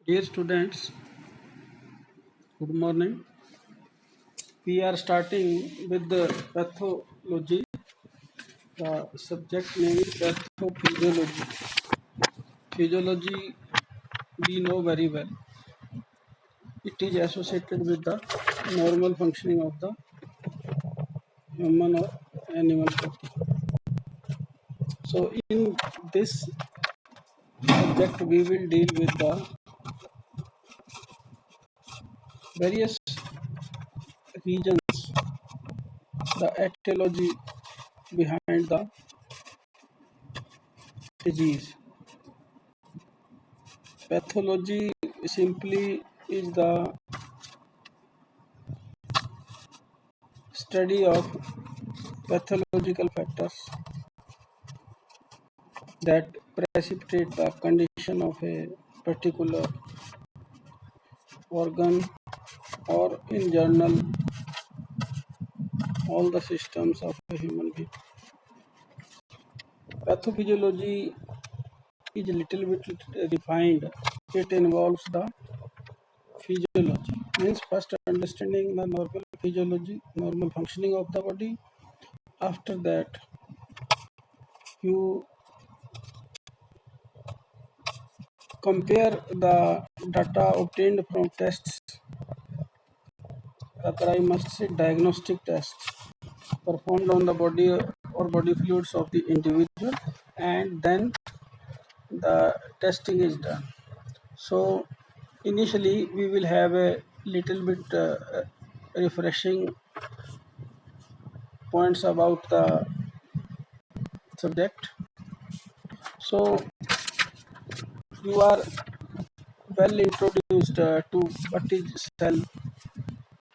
Dear students, good morning. We are starting with the pathology. The subject name is pathophysiology. Physiology we know very well. It is associated with the normal functioning of the human or animal body. So in this subject we will deal with the various regions, the etiology behind the disease. Pathology simply is the study of pathological factors that precipitate the condition of a particular organ or in general all the systems of a human being. Pathophysiology is a little bit refined. It involves the physiology, means first understanding the normal physiology, normal functioning of the body. After that, you compare the data obtained from tests, rather I must say diagnostic tests performed on the body or body fluids of the individual, and then the testing is done. So initially we will have a little bit refreshing points about the subject. So you are well introduced to what is cell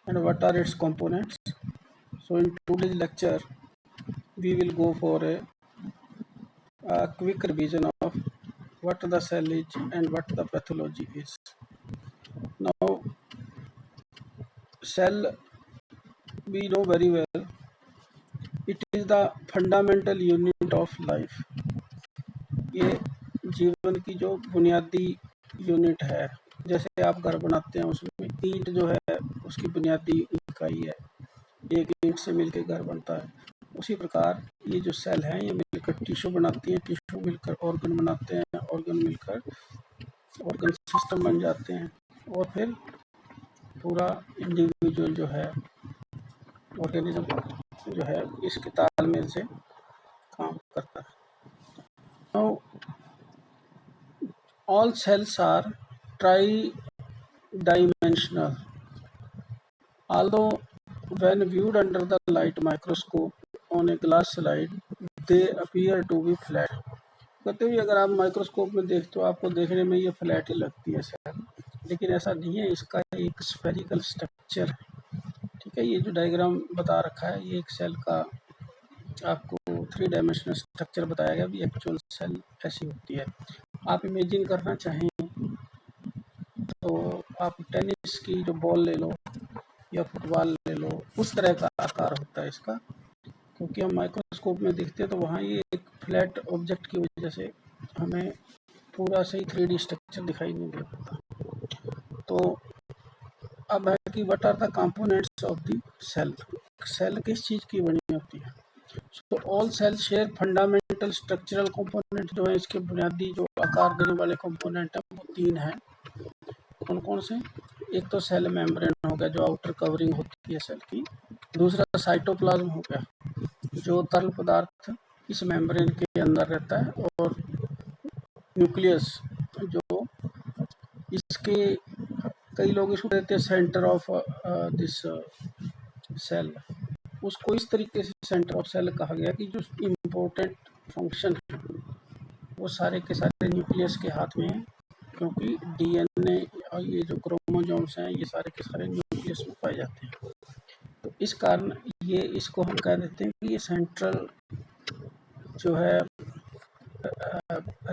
and what are its components. So in today's lecture we will go for a quick revision of what the cell is and what the pathology is. Now, cell we know very well, it is the fundamental unit of life. ये जीवन की जो बुनियादी unit है, जैसे आप घर बनाते हैं उसमें ईंट जो है उसकी बुनियादी इकाई है, एक ईंट से मिलकर घर बनता है। उसी प्रकार ये जो सेल हैं ये मिलकर टिश्यू बनाती हैं, टिश्यू मिलकर ऑर्गन बनाते हैं, ऑर्गन मिलकर ऑर्गन सिस्टम बन जाते हैं, और फिर पूरा इंडिविजुअल जो है ऑर्गेनिज्म जो है इसके तालमेल से काम करता है। Now, all cells are tri-dimensional. Although when viewed under the light microscope on a glass slide, they appear to be flat. कहते हुए अगर आप माइक्रोस्कोप में देखते हो आपको देखने में ये फ्लैट ही लगती है सेल, लेकिन ऐसा नहीं है, इसका एक स्फेरिकल स्ट्रक्चर है। ठीक है, ये जो डायग्राम बता रखा है ये एक सेल का आपको 3 डायमेंशनल स्ट्रक्चर बताया गया, भी एक्चुअल सेल ऐसी होती है। आप इमेजिन करना चाहें तो आप टेनिस की जो बॉल ले लो या फुटबॉल ले लो, उस तरह का आकार होता है इसका, क्योंकि हम माइक्रोस्कोप में देखते हैं तो वहाँ ये एक फ्लैट ऑब्जेक्ट की वजह से हमें पूरा सही 3D स्ट्रक्चर दिखाई नहीं दे पाता। तो अब है कि what are the components of the cell. Cell किस चीज़ की बनी होती है? So all cell share fundamental structural component जो है, इसके बुनियादी जो आकार देने वाले कंपोनेंट हैं वो 3 हैं। कौन कौन से? एक तो सेल मेम्ब्रेन हो गया जो आउटर कवरिंग होती है सेल की, दूसरा साइटोप्लाज्म हो गया जो तरल पदार्थ इस मेम्ब्रेन के अंदर रहता है, और न्यूक्लियस जो इसके कई लोग इसको कहते हैं सेंटर ऑफ दिस सेल, उसको इस तरीके से सेंटर ऑफ सेल कहा गया कि जो इम्पोर्टेंट फंक्शन है वो सारे के सारे न्यूक्लियस के हाथ में है, क्योंकि डीएनए और ये जो क्रोमोसोम्स हैं ये सारे के सारे न्यूक्लियस में पाए जाते हैं। तो इस कारण ये इसको हम कह देते हैं कि ये सेंट्रल जो है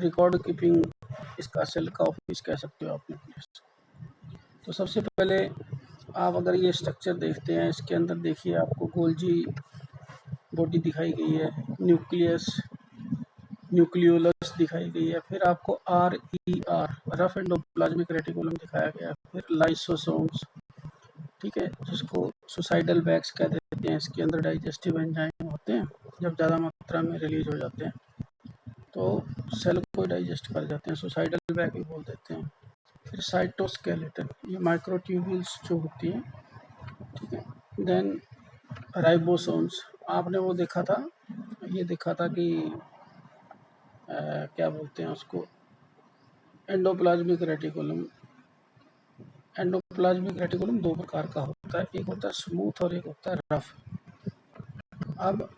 रिकॉर्ड कीपिंग इसका सेल का ऑफिस कह सकते हो आप न्यूक्लियस। तो सबसे पहले आप अगर ये स्ट्रक्चर देखते हैं, इसके अंदर देखिए आपको गोल्जी बॉडी दिखाई गई है, न्यूक्लियस, न्यूक्लियोलस दिखाई गई है, फिर आपको RER रफ एंडोप्लाज्मिक रेटिकुलम दिखाया गया, फिर लाइसोसोम्स, ठीक है, जिसको सुसाइडल बैग्स कह देते हैं। इसके अंदर डाइजेस्टिव एंजाइम होते हैं, जब ज़्यादा मात्रा में रिलीज हो जाते हैं तो सेल को डाइजेस्ट कर जाते हैं, सुसाइडल बैग भी बोल देते हैं। फिर साइटोस्केलेटन, ये माइक्रोट्यूब्यूल्स जो होती हैं, ठीक है। देन राइबोसोम्स, आपने वो देखा था, ये देखा था कि क्या बोलते हैं उसको, एंडोप्लाज्मिक रेटिकुलम। एंडोप्लाज्मिक रेटिकुलम दो प्रकार का होता है, एक होता है स्मूथ और एक होता है रफ। अब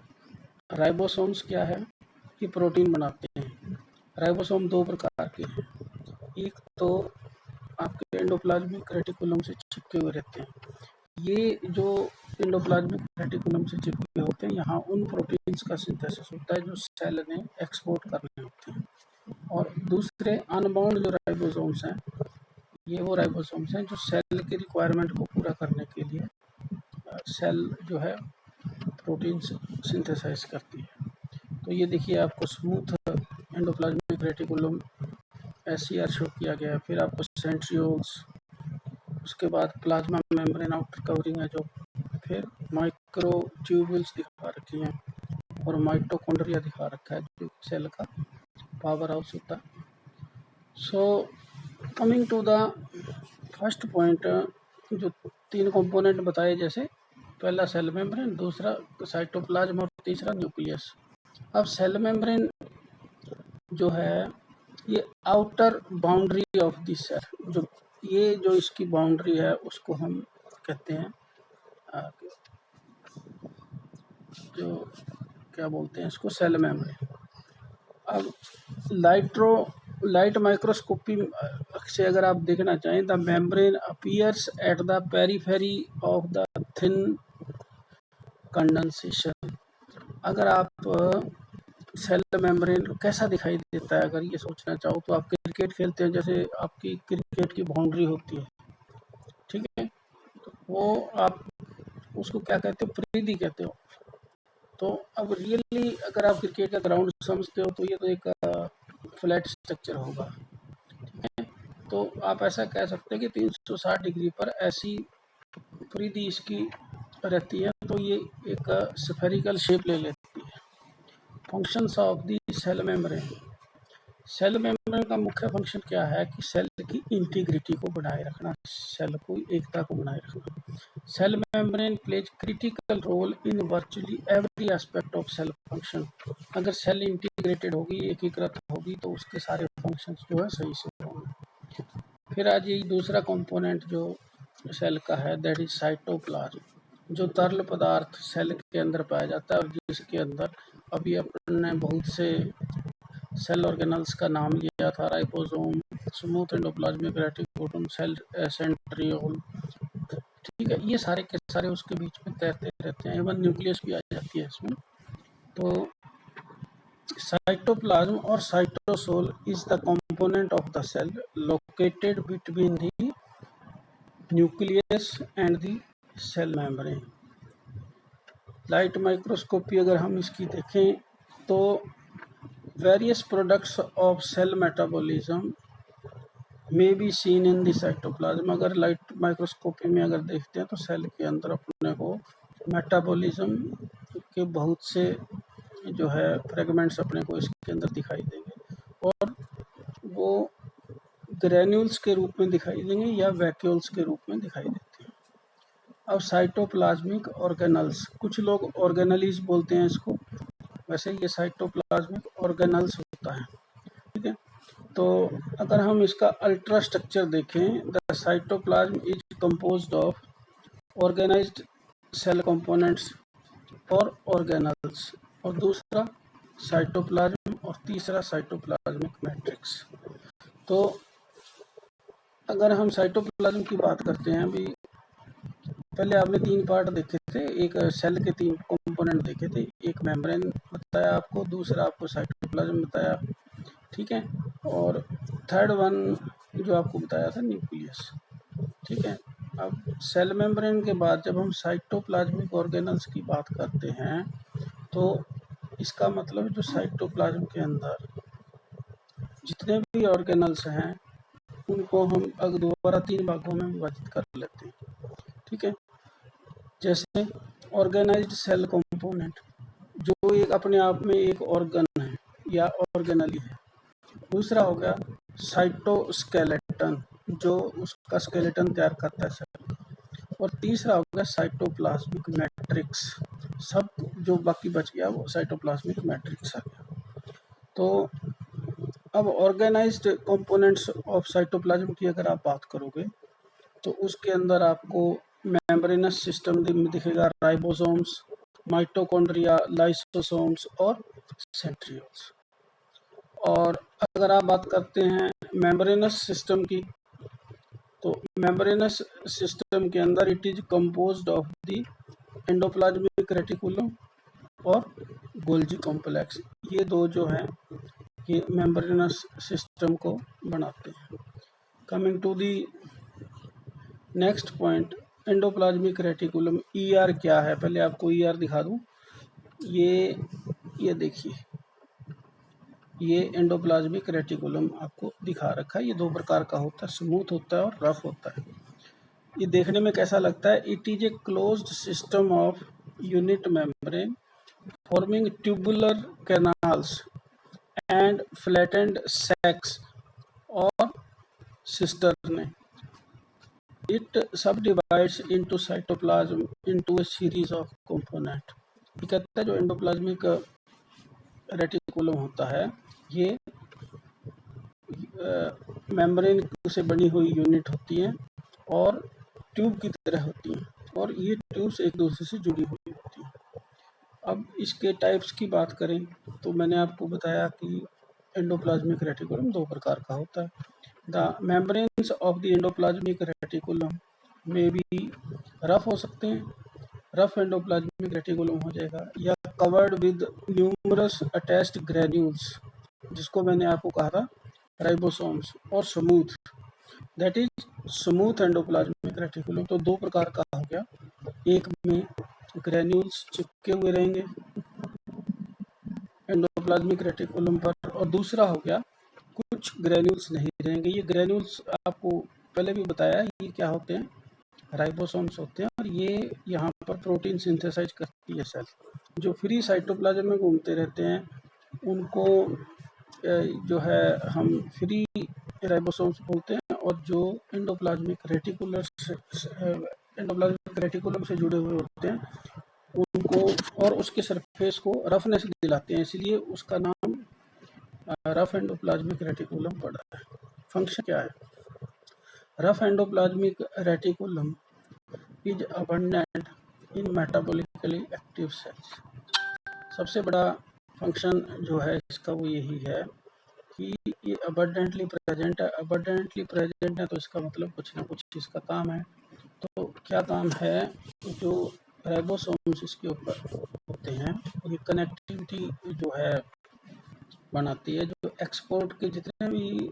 राइबोसोम्स क्या है, ये प्रोटीन बनाते हैं। राइबोसोम दो प्रकार के हैं, एक तो आपके एंडोप्लाज्मिक रेटिकुलम से चिपके हुए रहते हैं। ये जो एंडोप्लाज्मिक रेटिकुलम से चिपके होते हैं, यहाँ उन प्रोटीन्स का सिंथेसिस होता है जो सेल ने एक्सपोर्ट करने होते हैं। और दूसरे अनबाउंड जो राइबोसोम्स हैं, ये वो राइबोसोम्स हैं जो सेल की रिक्वायरमेंट को पूरा करने के लिए सेल जो है प्रोटीन सिंथेसाइज करती है। तो ये देखिए आपको smooth endoplasmic reticulum SCR show किया गया है। फिर आपको सेंट्रियोल्स, उसके बाद प्लाज्मा मेम्ब्रेन आउटर कवरिंग है जो, फिर माइक्रोट्यूब्यूल्स दिखा रखी हैं, और माइटोकॉन्ड्रिया दिखा रखा है जो सेल का पावर हाउस होता है। So coming to the first point, जो तीन कंपोनेंट बताए, जैसे पहला सेल मेम्ब्रेन, दूसरा साइटोप्लाज्म और तीसरा न्यूक्लियस। अब सेल मेम्ब्रेन जो है ये outer boundary of the cell, जो ये जो इसकी बाउंड्री है उसको हम कहते हैं जो क्या बोलते हैं इसको, सेल मेम्ब्रेन। अब लाइट माइक्रोस्कोपी से अगर आप देखना चाहें, the membrane appears at the periphery of the thin condensation. अगर आप सेल मेम्ब्रेन कैसा दिखाई देता है, अगर ये सोचना चाहो तो आप क्रिकेट खेलते हैं, जैसे आपकी क्रिकेट की बाउंड्री होती है, ठीक है, तो वो आप उसको क्या कहते हो, परिधि कहते हो। तो अब रियली अगर आप क्रिकेट का ग्राउंड समझते हो तो ये तो एक फ्लैट स्ट्रक्चर होगा, ठीक है। तो आप ऐसा कह सकते हैं कि 360 डिग्री पर ऐसी परिधि इसकी रहती है, तो ये एक स्फेरिकल शेप ले लेती है। Functions of the cell membrane. Cell membrane का मुख्य फंक्शन क्या है कि सेल की इंटीग्रिटी को बनाए रखना, सेल को एकता को बनाए रखना। Cell membrane plays critical role in virtually every aspect of cell function. अगर सेल इंटीग्रेटेड होगी, एकीकृत होगी, तो उसके सारे फंक्शंस जो है सही से होंगे। फिर आज ये दूसरा कंपोनेंट जो सेल का है, दैट इज साइटोप्लाज्म, जो तरल पदार्थ सेल के अंदर पाया जाता है, और जिसके अंदर अभी अपने बहुत से सेल ऑर्गेनल्स का नाम लिया था, ribosome, smooth endoplasmic reticulum, cell centriole, ठीक है, ये सारे के सारे उसके बीच में तैरते रहते हैं। इवन न्यूक्लियस भी आ जाती है इसमें। तो साइटोप्लाज्म और cytosol is the component of the cell located between the nucleus and the cell membrane. Light microscopy अगर हम इसकी देखें तो various products of cell metabolism may be seen in the cytoplasm. अगर लाइट माइक्रोस्कोपी में अगर देखते हैं तो सेल के अंदर अपने को मेटाबॉलिज्म के बहुत से जो है फ्रेगमेंट्स अपने को इसके अंदर दिखाई देंगे, और वो ग्रेन्यूल्स के रूप में दिखाई देंगे या वैक्यूल्स के रूप में दिखाई देते हैं। अब साइटोप्लाज्मिक ऑर्गेनल्स, कुछ लोग ऑर्गेनलीज बोलते हैं इसको, वैसे ये साइटोप्लाज्मिक ऑर्गेनल्स होता है, ठीक है। तो अगर हम इसका अल्ट्रा स्ट्रक्चर देखें, the cytoplasm is composed of organised cell components और ऑर्गेनल्स, और दूसरा साइटोप्लाज्म, और तीसरा साइटोप्लाज्मिक मैट्रिक्स। तो अगर हम साइटोप्लाज्म की बात करते हैं, अभी पहले आपने तीन पार्ट देखे थे, एक सेल के तीन कंपोनेंट देखे थे, एक मेम्ब्रेन बताया आपको, दूसरा आपको साइटोप्लाज्म बताया, ठीक है, और थर्ड वन जो आपको बताया था न्यूक्लियस, ठीक है। अब सेल मेम्ब्रेन के बाद जब हम साइटोप्लाज्मिक ऑर्गेनल्स की बात करते हैं तो इसका मतलब जो साइटोप्लाज्म के अंदर जितने भी ऑर्गेनल्स हैं उनको हम अगर दोबारा 3 भागों में विभाजित कर लेते हैं। ठीक है, जैसे ऑर्गेनाइज्ड सेल कंपोनेंट जो एक अपने आप में एक ऑर्गन है या ऑर्गेनली है। दूसरा हो गया साइटोस्केलेटन जो उसका स्केलेटन तैयार करता है सेल। और तीसरा हो गया साइटोप्लाज्मिक मैट्रिक्स। सब जो बाकी बच गया वो साइटोप्लाज्मिक मैट्रिक्स आ गया। तो अब ऑर्गेनाइज्ड कंपोनेंट्स ऑफ साइटोप्लाज्म की अगर आप बात करोगे तो उसके अंदर आपको मेम्ब्रेनस सिस्टम दिखेगा, राइबोसोम्स, माइटोकॉन्ड्रिया, लाइसोसोम्स और सेंट्रियोल्स। और अगर आप बात करते हैं मेम्ब्रेनस सिस्टम की, तो मेम्ब्रेनस सिस्टम के अंदर it is composed of the endoplasmic reticulum और गोल्जी कॉम्प्लेक्स। ये दो जो हैं ये मेम्ब्रेनस सिस्टम को बनाते हैं। Coming to the next point, endoplasmic reticulum. ER क्या है, पहले आपको ईआर दिखा दूं। ये देखिए, ये एंडोप्लाज्मिक रेटिकुलम आपको दिखा रखा है। ये दो प्रकार का होता है, स्मूथ होता है और रफ होता है। ये देखने में कैसा लगता है? It is a closed system of unit membrane forming tubular canals and flattened sacs और cisternae. It subdivides into cytoplasm into a series of component। ये कहता है जो एंडोप्लाज्मिक रेटिकुलम होता है ये मेम्ब्रेन से बनी हुई यूनिट होती है और ट्यूब की तरह होती हैं और ये ट्यूब्स एक दूसरे से जुड़ी हुई होती हैं। अब इसके टाइप्स की बात करें तो मैंने आपको बताया कि एंडोप्लाज्मिक रेटिकुलम दो प्रकार का होता है। The membranes of the endoplasmic reticulum में भी रफ हो सकते हैं, रफ एंडोप्लाज्मिक रेटिकुलम हो जाएगा, या covered with numerous attached granules जिसको मैंने आपको कहा था राइबोसोम्स, और smooth, that is smooth endoplasmic reticulum. तो दो प्रकार का हो गया, एक में ग्रेन्यूल्स चिपके हुए रहेंगे एंडोप्लाज्मिक रेटिकुलम पर, और दूसरा हो गया कुछ ग्रेन्यूल्स नहीं रहेंगे। ये ग्रेन्यूल्स आपको पहले भी बताया ये क्या होते हैं, राइबोसोम्स होते हैं, और ये यहाँ पर प्रोटीन सिंथेसाइज करती है सेल। जो फ्री साइटोप्लाज्म में घूमते रहते हैं उनको जो है हम फ्री राइबोसोम्स बोलते हैं, और जो एंडोप्लाज्मिक रेटिकुलम से जुड़े हुए होते हैं उनको और उसके सरफेस को रफनेस दिलाते हैं, इसलिए उसका नाम रफ एंडोप्लाज्मिक रेटिकुलम पड़ा है। फंक्शन क्या है? Rough endoplasmic reticulum is abundant in metabolically active cells. सबसे बड़ा फंक्शन जो है इसका वो यही है कि ये अबंडेंटली प्रेजेंट है। अबंडेंटली प्रेजेंट है तो इसका मतलब कुछ ना कुछ इसका काम है। तो क्या काम है? जो राइबोसोम्स इसके ऊपर होते हैं ये कनेक्टिविटी जो है बनाती है। जो एक्सपोर्ट के जितने भी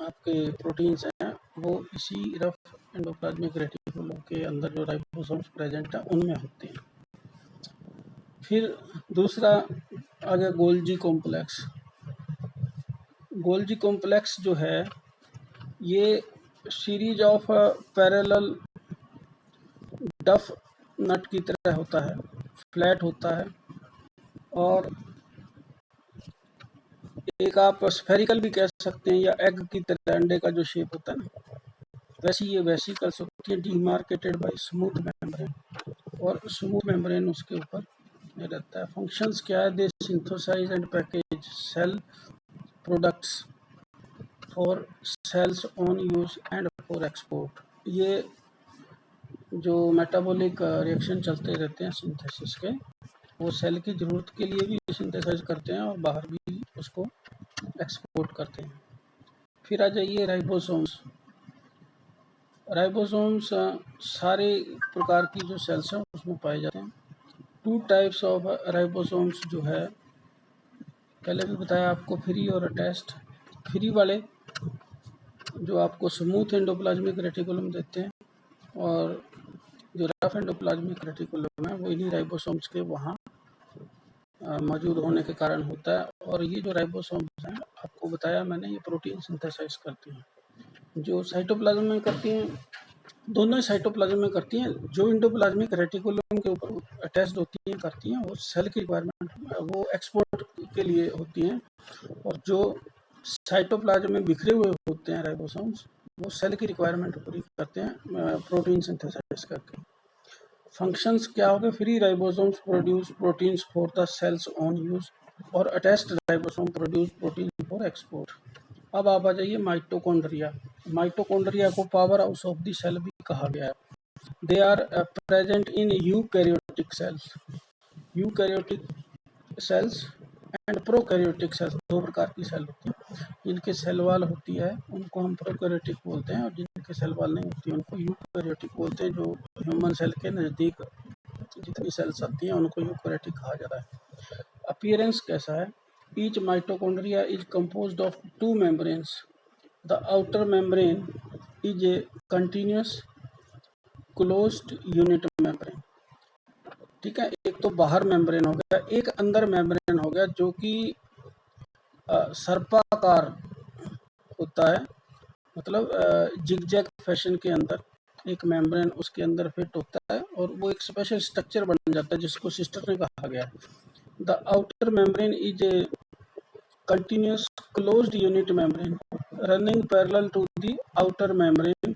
आपके प्रोटीन्स हैं वो इसी रफ एंडोप्लाज्मिक रेटिकुलम के अंदर जो राइबोसोम्स प्रेजेंट है उनमें होते हैं। फिर दूसरा आ गया गोल्जी कॉम्प्लेक्स। गोल्जी कॉम्प्लेक्स जो है ये सीरीज ऑफ पैरेलल डफ नट की तरह होता है, फ्लैट होता है, और एक आप स्फेरिकल भी कह सकते हैं या एग की तरह अंडे का जो शेप होता है ना, वैसी ये वेसिकल्स होती है डिमार्केटेड बाय स्मूथ मेम्ब्रेन, और स्मूथ मेम्ब्रेन उसके ऊपर रहता है। फंक्शंस क्या है? They synthesise and package cell products for cell's own use and for export. ये जो मेटाबॉलिक रिएक्शन चलते रहते हैं सिंथेसिस के, वो सेल की ज़रूरत के लिए भी सिंथेसाइज करते हैं और बाहर भी उसको एक्सपोर्ट करते हैं। फिर आ जाइए राइबोसोम्स। राइबोसोम्स सारे प्रकार की जो सेल्स हैं उसमें पाए जाते हैं। टू टाइप्स ऑफ राइबोसोम्स जो है पहले भी बताया आपको, फ्री और अटैच्ड। फ्री वाले जो आपको स्मूथ एंडोप्लाज्मिक रेटिकुलम देते हैं, और जो रफ एंडोप्लाज्मिक रेटिकुलम है वो इन्हीं राइबोसोम्स के वहाँ मौजूद होने के कारण होता है। और ये जो राइबोसोम्स हैं, आपको बताया मैंने, ये प्रोटीन सिंथेसाइज करती हैं, जो साइटोप्लाज्म में करती हैं। दोनों ही साइटोप्लाज्म में करती हैं। जो इंडोप्लाज्मिक रेटिकुलम के ऊपर अटैच्ड होती हैं करती हैं, वो सेल की रिक्वायरमेंट, वो एक्सपोर्ट के लिए होती हैं। और जो साइटोप्लाज्म में बिखरे हुए होते हैं राइबोसोम्स, वो सेल की रिक्वायरमेंट पूरी करते हैं प्रोटीन सिंथेसाइज करके। फंक्शंस क्या हो गए? Free ribosomes produce proteins for the cell's own use, और attached ribosome produce protein for export. अब आप आ जाइए माइटोकॉन्ड्रिया। माइटोकॉन्ड्रिया को power house of the cell भी कहा गया है। They are present in eukaryotic cells. Eukaryotic cells and prokaryotic cells, दो प्रकार की सेल होती हैं। जिनके सेल वाल होती है उनको हम प्रोकैरियोटिक बोलते हैं, और जिनके सेल वाल नहीं होती है उनको यूकैरियोटिक बोलते हैं। जो ह्यूमन सेल के नज़दीक जितनी सेल्स आती हैं उनको यूकैरियोटिक कहा जाता है। अपीयरेंस कैसा है? Each mitochondria is composed of to membranes. The outer membrane is a continuous closed unit membrane. ठीक है, एक तो बाहर मेम्ब्रेन हो गया, एक अंदर मेम्ब्रेन हो गया, जो कि सर्पाकार होता है। मतलब जिगजैग फैशन के अंदर एक मेम्ब्रेन उसके अंदर फिट होता है, और वो एक स्पेशल स्ट्रक्चर बन जाता है जिसको सिस्टर ने कहा गया है। The outer membrane is a continuous closed unit membrane running parallel to the outer membrane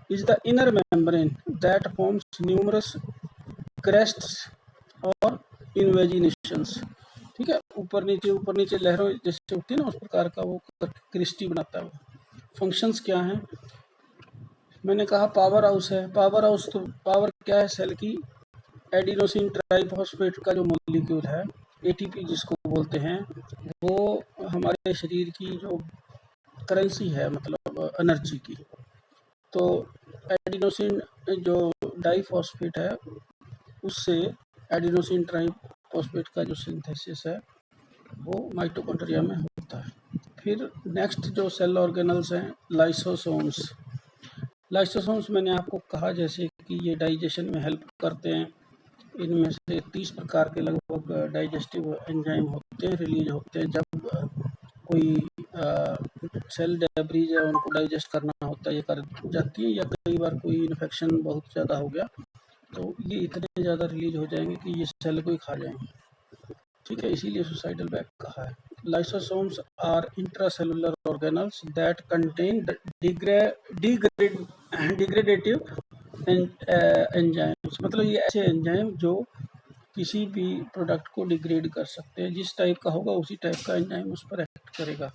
is the inner membrane that forms numerous crests और इन्वेजिनेशंस। ठीक है, ऊपर नीचे लहरों जैसे होती है ना, उस प्रकार का वो क्रिस्टी बनाता है वो। फंक्शंस क्या हैं? मैंने कहा पावर हाउस है। पावर हाउस तो पावर क्या है सेल की? एडिनोसिन ट्राइफॉस्फेट का जो मॉलिक्यूल है, एटीपी जिसको बोलते हैं, वो हमारे शरीर की जो करेंसी है, मतलब एनर्जी की। तो एडिनोसिन जो डाइफॉस्फेट है, उससे एडिनोसिन ट्राइफॉस्फेट का जो सिंथेसिस है वो माइटोकॉन्ड्रिया में होता है। फिर नेक्स्ट जो सेल ऑर्गेनल्स हैं, लाइसोसोम्स। लाइसोसोम्स मैंने आपको कहा जैसे कि ये डाइजेशन में हेल्प करते हैं। इनमें से 30 प्रकार के लगभग डाइजेस्टिव एंजाइम होते हैं, रिलीज होते हैं जब कोई सेल डेब्रीज है उनको डाइजेस्ट करना होता है, ये कर जाती है। या कई बार कोई इन्फेक्शन बहुत ज़्यादा हो गया तो ये इतने ज़्यादा रिलीज हो जाएंगे कि ये सेल को ही खा जाएंगे। ठीक है, इसीलिए सुसाइडल बैग कहा है। Lysosomes are intracellular organelles that contain degradative enzymes. मतलब ये ऐसे एंजाइम जो किसी भी प्रोडक्ट को डिग्रेड कर सकते हैं। जिस टाइप का होगा उसी टाइप का एंजाइम उस पर एक्ट करेगा।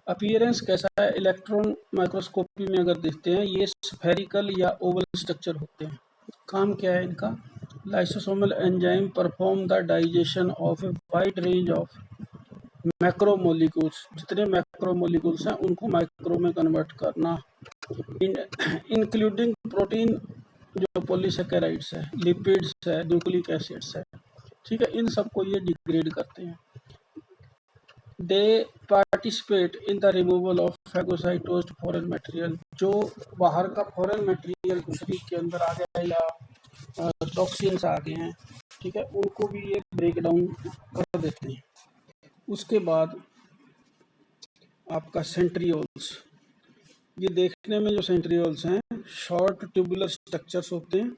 अपीयरेंस कैसा है? इलेक्ट्रॉन माइक्रोस्कोपी में अगर देखते हैं, ये स्फेरिकल या ओवल स्ट्रक्चर होते हैं। काम क्या है इनका? Lysosomal enzyme perform the digestion of a wide range of macromolecules. जितने मैक्रोमोलिक्यूल्स हैं उनको माइक्रो में कन्वर्ट करना, इंक्लूडिंग प्रोटीन, जो पॉलीसेकेराइड्स है, लिपिड्स है, न्यूक्लिक एसिड्स है। ठीक है, इन सबको ये डिग्रेड करते हैं। They participate in the removal of phagocytosed foreign material. जो बाहर का फॉरेन मटेरियल शरीर के अंदर आ गया या टॉक्सिन्स आ गए हैं, ठीक है, उनको भी ये ब्रेक डाउन कर देते हैं। उसके बाद आपका सेंट्रियोल्स। ये देखने में जो सेंट्रियोल्स हैं शॉर्ट ट्यूबुलर स्ट्रक्चर्स होते हैं,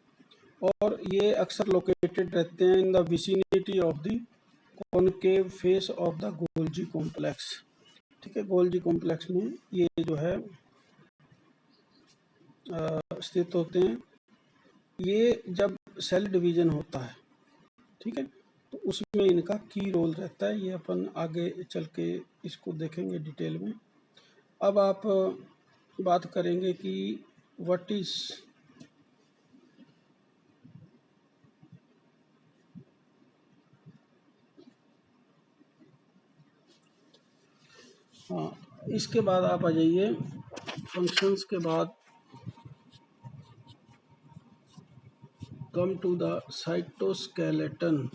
और ये अक्सर लोकेटेड रहते हैं in the vicinity of the concave face of the Golgi complex. ठीक है, गोल्जी कॉम्प्लेक्स में ये जो है स्थित होते हैं। ये जब सेल डिवीजन होता है, ठीक है, तो उसमें इनका की रोल रहता है। ये अपन आगे चल के इसको देखेंगे डिटेल में। अब आप बात करेंगे कि व्हाट इज हाँ, इसके बाद आप आ जाइए फंक्शंस के बाद कम टू द साइटोस्केलेटन।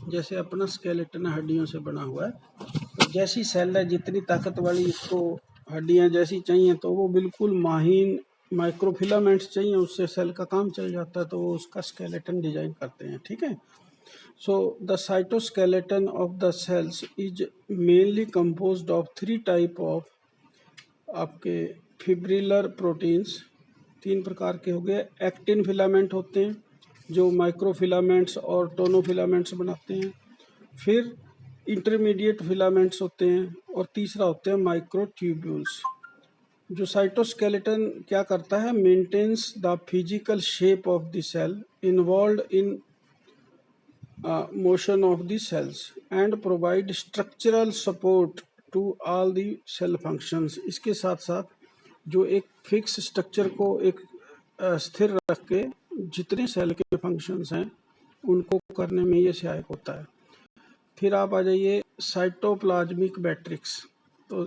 जैसे अपना स्केलेटन हड्डियों से बना हुआ है, तो जैसी सेल है जितनी ताकत वाली इसको हड्डियां जैसी चाहिए, तो वो बिल्कुल माहीन माइक्रोफिलामेंट्स चाहिए, उससे सेल का काम चल जाता है, तो वो उसका स्केलेटन डिजाइन करते हैं। ठीक है, So the cytoskeleton of the cells is mainly composed of three type of आपके फिब्रिलर प्रोटीन्स। तीन प्रकार के हो गए। एक्टिन फिलामेंट होते हैं जो माइक्रोफिलामेंट्स और टोनोफिलामेंट्स बनाते हैं। फिर इंटरमीडिएट फिलामेंट्स होते हैं और तीसरा होते हैं माइक्रोट्यूब्यूल्स। जो साइटोस्केलेटन क्या करता है, maintains the physical shape of the cell involved in motion of the cells and provide structural support to all the cell functions। इसके साथ साथ जो एक फिक्स स्ट्रक्चर को एक स्थिर रख के जितने सेल के फंक्शंस हैं उनको करने में ये सहायक होता है। फिर आप आ जाइए साइटोप्लाज्मिक मैट्रिक्स। तो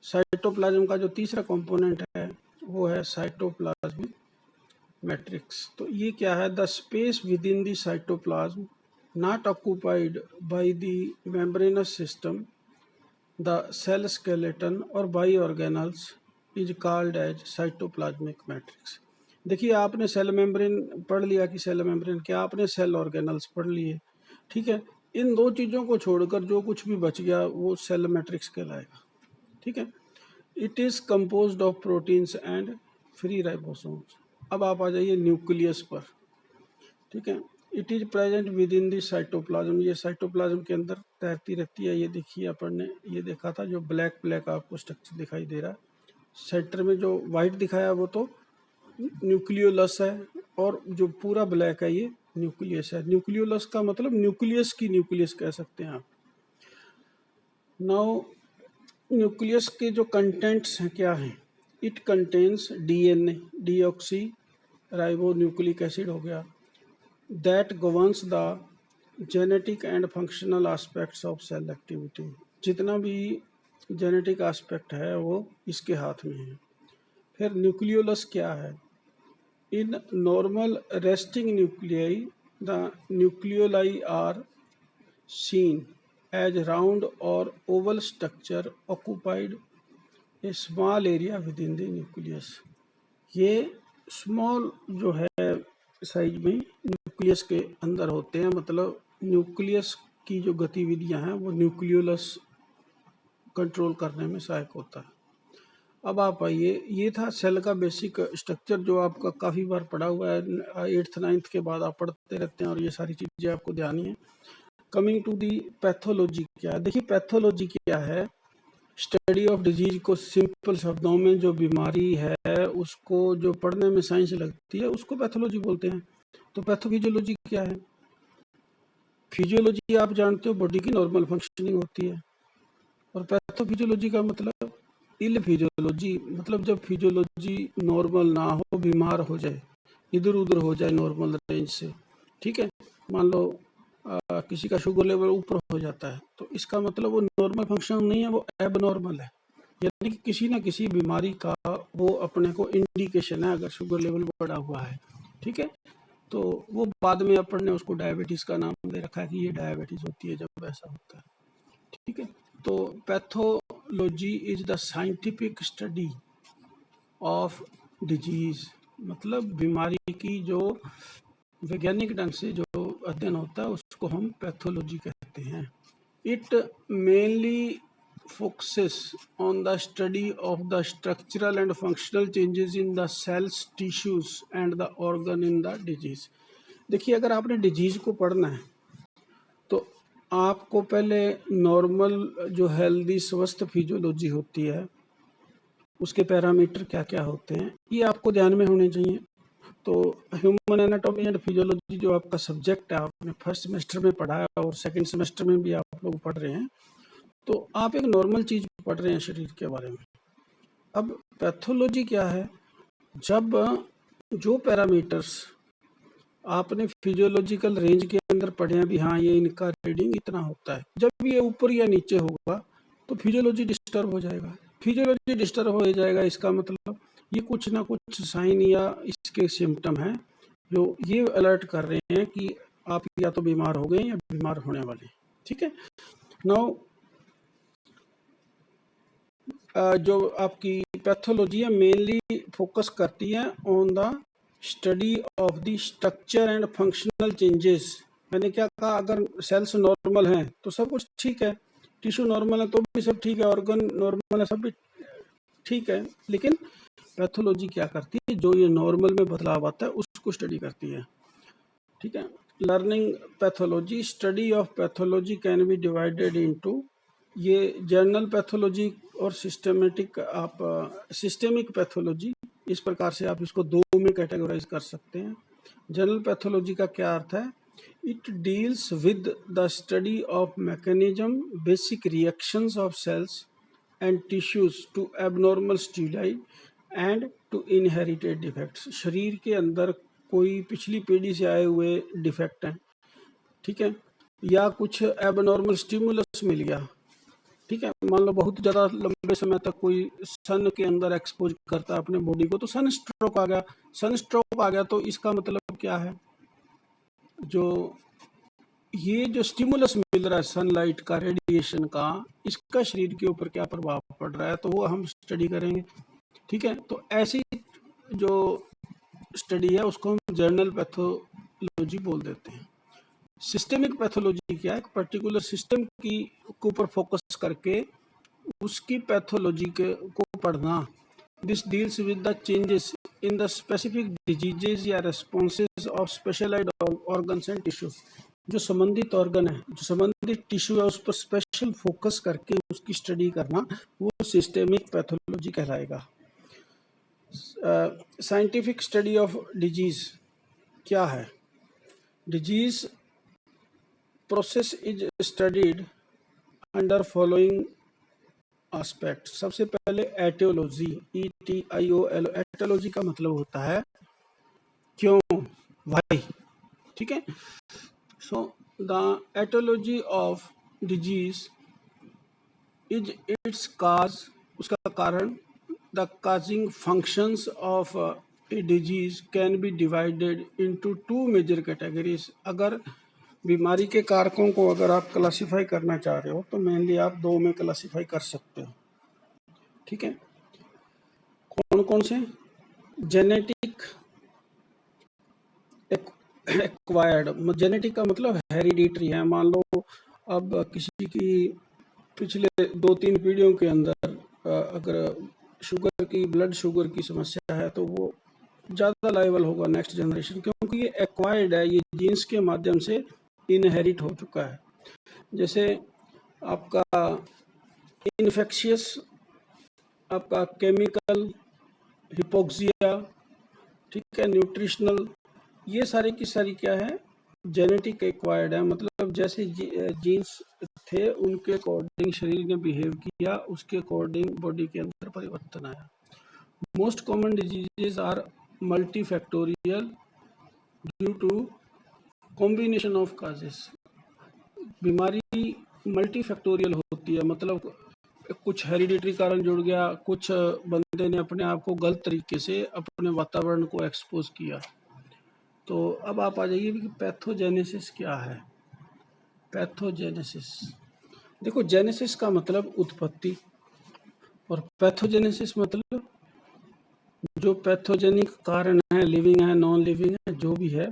साइटोप्लाज्म का जो तीसरा कंपोनेंट है वो है साइटोप्लाज्मिक मैट्रिक्स। तो ये क्या है, the space with in the cytoplasm not occupied by the membranous system, the cell skeleton or by organelles is called as cytoplasmic matrix। देखिए आपने सेल मेम्ब्रेन पढ़ लिया कि सेल मेम्ब्रेन क्या, आपने सेल ऑर्गेनल्स पढ़ लिए, ठीक है। इन दो चीज़ों को छोड़कर जो कुछ भी बच गया वो सेल मैट्रिक्स कहलाएगा, ठीक है। It is composed of proteins and free ribosomes. अब आप आ जाइए न्यूक्लियस पर, ठीक है। It is present with in the cytoplasm. ये साइटोप्लाज्म के अंदर तैरती रहती है। ये देखिए अपन ने ये देखा था जो ब्लैक ब्लैक आपको स्ट्रक्चर दिखाई दे रहा है, सेंटर में जो वाइट दिखाया वो तो न्यूक्लियोलस है और जो पूरा ब्लैक है ये न्यूक्लियस है। न्यूक्लियोलस का मतलब न्यूक्लियस की न्यूक्लियस कह सकते हैं आप। नाउ न्यूक्लियस के जो कंटेंट्स हैं क्या हैं, it contains DNA, deoxy ribo nucleic acid हो गया, that governs the genetic and functional aspects of cell activity। जितना भी जेनेटिक एस्पेक्ट है वो इसके हाथ में है। फिर न्यूक्लियोलस क्या है, in normal resting nuclei the nucleoli are seen as round और oval structure occupied a small area within the nucleus. ये स्मॉल जो है साइज में न्यूक्लियस के अंदर होते हैं, मतलब न्यूक्लियस की जो गतिविधियां हैं वो न्यूक्लियोलस कंट्रोल करने में सहायक होता है। अब आप आइए, ये था सेल का बेसिक स्ट्रक्चर जो आपका काफ़ी बार पढ़ा हुआ है, 8th 9th के बाद आप पढ़ते रहते हैं और ये सारी चीज़ें आपको ध्यान है। कमिंग टू दी पैथोलॉजी क्या है, देखिए पैथोलॉजी क्या है, स्टडी ऑफ डिजीज को सिंपल शब्दों में जो बीमारी है उसको जो पढ़ने में साइंस लगती है उसको पैथोलॉजी बोलते हैं। तो पैथोफिजियोलॉजी क्या है, फिजियोलॉजी आप जानते हो बॉडी की नॉर्मल फंक्शनिंग होती है, और पैथोफिजियोलॉजी का मतलब इल फिजियोलॉजी, मतलब जब फिजियोलॉजी नॉर्मल ना हो, बीमार हो जाए, इधर उधर हो जाए नॉर्मल रेंज से, ठीक है। मान लो किसी का शुगर लेवल ऊपर हो जाता है तो इसका मतलब वो नॉर्मल फंक्शन नहीं है, वो एबनॉर्मल है, यानी कि किसी ना किसी बीमारी का वो अपने को इंडिकेशन है अगर शुगर लेवल बढ़ा हुआ है, ठीक है। तो वो बाद में अपन ने उसको डायबिटीज़ का नाम दे रखा है कि ये डायबिटीज़ होती है जब ऐसा होता है, ठीक है। तो pathology is the scientific study of disease, मतलब बीमारी की जो वैज्ञानिक ढंग से जो अध्ययन होता है उसको हम पैथोलॉजी कहते हैं। It mainly focuses on the study of the structural and functional changes in the cells, tissues and the organ in the disease। देखिए अगर आपने डिजीज को पढ़ना है तो आपको पहले नॉर्मल जो हेल्दी स्वस्थ फिजियोलॉजी होती है उसके पैरामीटर क्या क्या होते हैं ये आपको ध्यान में होने चाहिए। तो ह्यूमन एनाटॉमी एंड फिजियोलॉजी जो आपका सब्जेक्ट है आपने फर्स्ट सेमेस्टर में पढ़ा है और सेकंड सेमेस्टर में भी आप लोग पढ़ रहे हैं, तो आप एक नॉर्मल चीज़ पढ़ रहे हैं शरीर के बारे में। अब पैथोलॉजी क्या है, जब जो पैरामीटर्स आपने फिजियोलॉजिकल रेंज के अंदर पढ़े हैं भी हाँ ये इनका रीडिंग इतना होता है, जब ये ऊपर या नीचे होगा तो फिजियोलॉजी डिस्टर्ब हो जाएगा। फिजियोलॉजी डिस्टर्ब हो जाएगा इसका मतलब ये कुछ ना कुछ साइन या इसके सिम्टम हैं जो ये अलर्ट कर रहे हैं कि आप या तो बीमार हो गए या बीमार होने वाले, ठीक है। नाउ जो आपकी पैथोलॉजी है मेनली फोकस करती है on the study of the structure and functional changes मैंने क्या कहा, अगर सेल्स नॉर्मल हैं तो सब कुछ ठीक है, टिश्यू नॉर्मल है तो भी सब ठीक है, ऑर्गन नॉर्मल है सब भी ठीक है। लेकिन पैथोलॉजी क्या करती है, जो ये नॉर्मल में बदलाव आता है उसको स्टडी करती है। ठीक है। Learning pathology, study of pathology can be divided into, ये जनरल पैथोलॉजी और सिस्टमेटिक, आप सिस्टेमिक पैथोलॉजी, इस प्रकार से आप इसको दो में कैटेगराइज कर सकते हैं। जनरल पैथोलॉजी का क्या अर्थ है, it deals with the study of mechanism, basic reactions of cells and tissues to abnormal stimuli and to inherited defects. शरीर के अंदर कोई पिछली पीढ़ी से आए हुए डिफेक्ट हैं, ठीक है, या कुछ एबनॉर्मल स्टिमुलस मिल गया, ठीक है, मान लो बहुत ज़्यादा लंबे समय तक कोई सन के अंदर एक्सपोज करता है अपने बॉडी को, तो सन स्ट्रोक आ गया। सन स्ट्रोक आ गया तो इसका मतलब क्या है, जो ये जो स्टिमुलस मिल रहा है सनलाइट का, रेडिएशन का, इसका शरीर के ऊपर क्या प्रभाव पड़ रहा है, तो वो हम स्टडी करेंगे। ठीक है, तो ऐसी जो स्टडी है उसको हम जर्नल पैथोलॉजी बोल देते हैं। सिस्टेमिक पैथोलॉजी क्या है, एक पर्टिकुलर सिस्टम की के ऊपर फोकस करके उसकी पैथोलॉजी के को पढ़ना। This deals with the changes in the specific diseases या responses of specialised organs and tissues. जो संबंधित ऑर्गन है, जो संबंधित टिश्यू है, उस पर स्पेशल फोकस करके उसकी स्टडी करना, वो सिस्टेमिक पैथोलॉजी कहलाएगा। साइंटिफिक स्टडी ऑफ डिजीज क्या है, disease process is studied under following aspect. सबसे पहले एटियोलॉजी, ETIOL, एटियोलॉजी का मतलब होता है क्यों, वाई। ठीक है, so the aetiology of disease is its cause, उसका कारण, the causing functions of a disease can be divided into two major categories. अगर बीमारी के कारकों को अगर आप क्लासिफाई करना चाह रहे हो तो मेनली आप दो में क्लासिफाई कर सकते हो। ठीक है, कौन कौन से, जेनेटिक, एक्वायर्ड। जेनेटिक का मतलब हेरिडिटरी है। मान लो अब किसी की पिछले 2-3 पीढ़ियों के अंदर अगर शुगर की, ब्लड शुगर की समस्या है तो वो ज़्यादा लायबल होगा नेक्स्ट जनरेशन, क्योंकि ये एक्वायर्ड है, ये जीन्स के माध्यम से इनहेरिट हो चुका है। जैसे आपका इन्फेक्शियस, आपका केमिकल, हिपोक्सिया, ठीक है, न्यूट्रिशनल, ये सारी की सारी क्या है, जेनेटिक एक्वायर्ड है। मतलब जैसे जीन्स थे उनके अकॉर्डिंग शरीर ने बिहेव किया, उसके अकॉर्डिंग बॉडी के अंदर परिवर्तन आया। Most common diseases are multifactorial due to combination of causes. बीमारी मल्टीफैक्टोरियल होती है, मतलब कुछ हेरिडिटरी कारण जुड़ गया, कुछ बंदे ने अपने आप को गलत तरीके से अपने वातावरण को एक्सपोज किया। तो अब आप आ जाइए कि पैथोजेनेसिस क्या है। पैथोजेनेसिस, देखो, जेनेसिस का मतलब उत्पत्ति, और पैथोजेनेसिस मतलब जो पैथोजेनिक कारण है, लिविंग है, नॉन लिविंग है, जो भी है,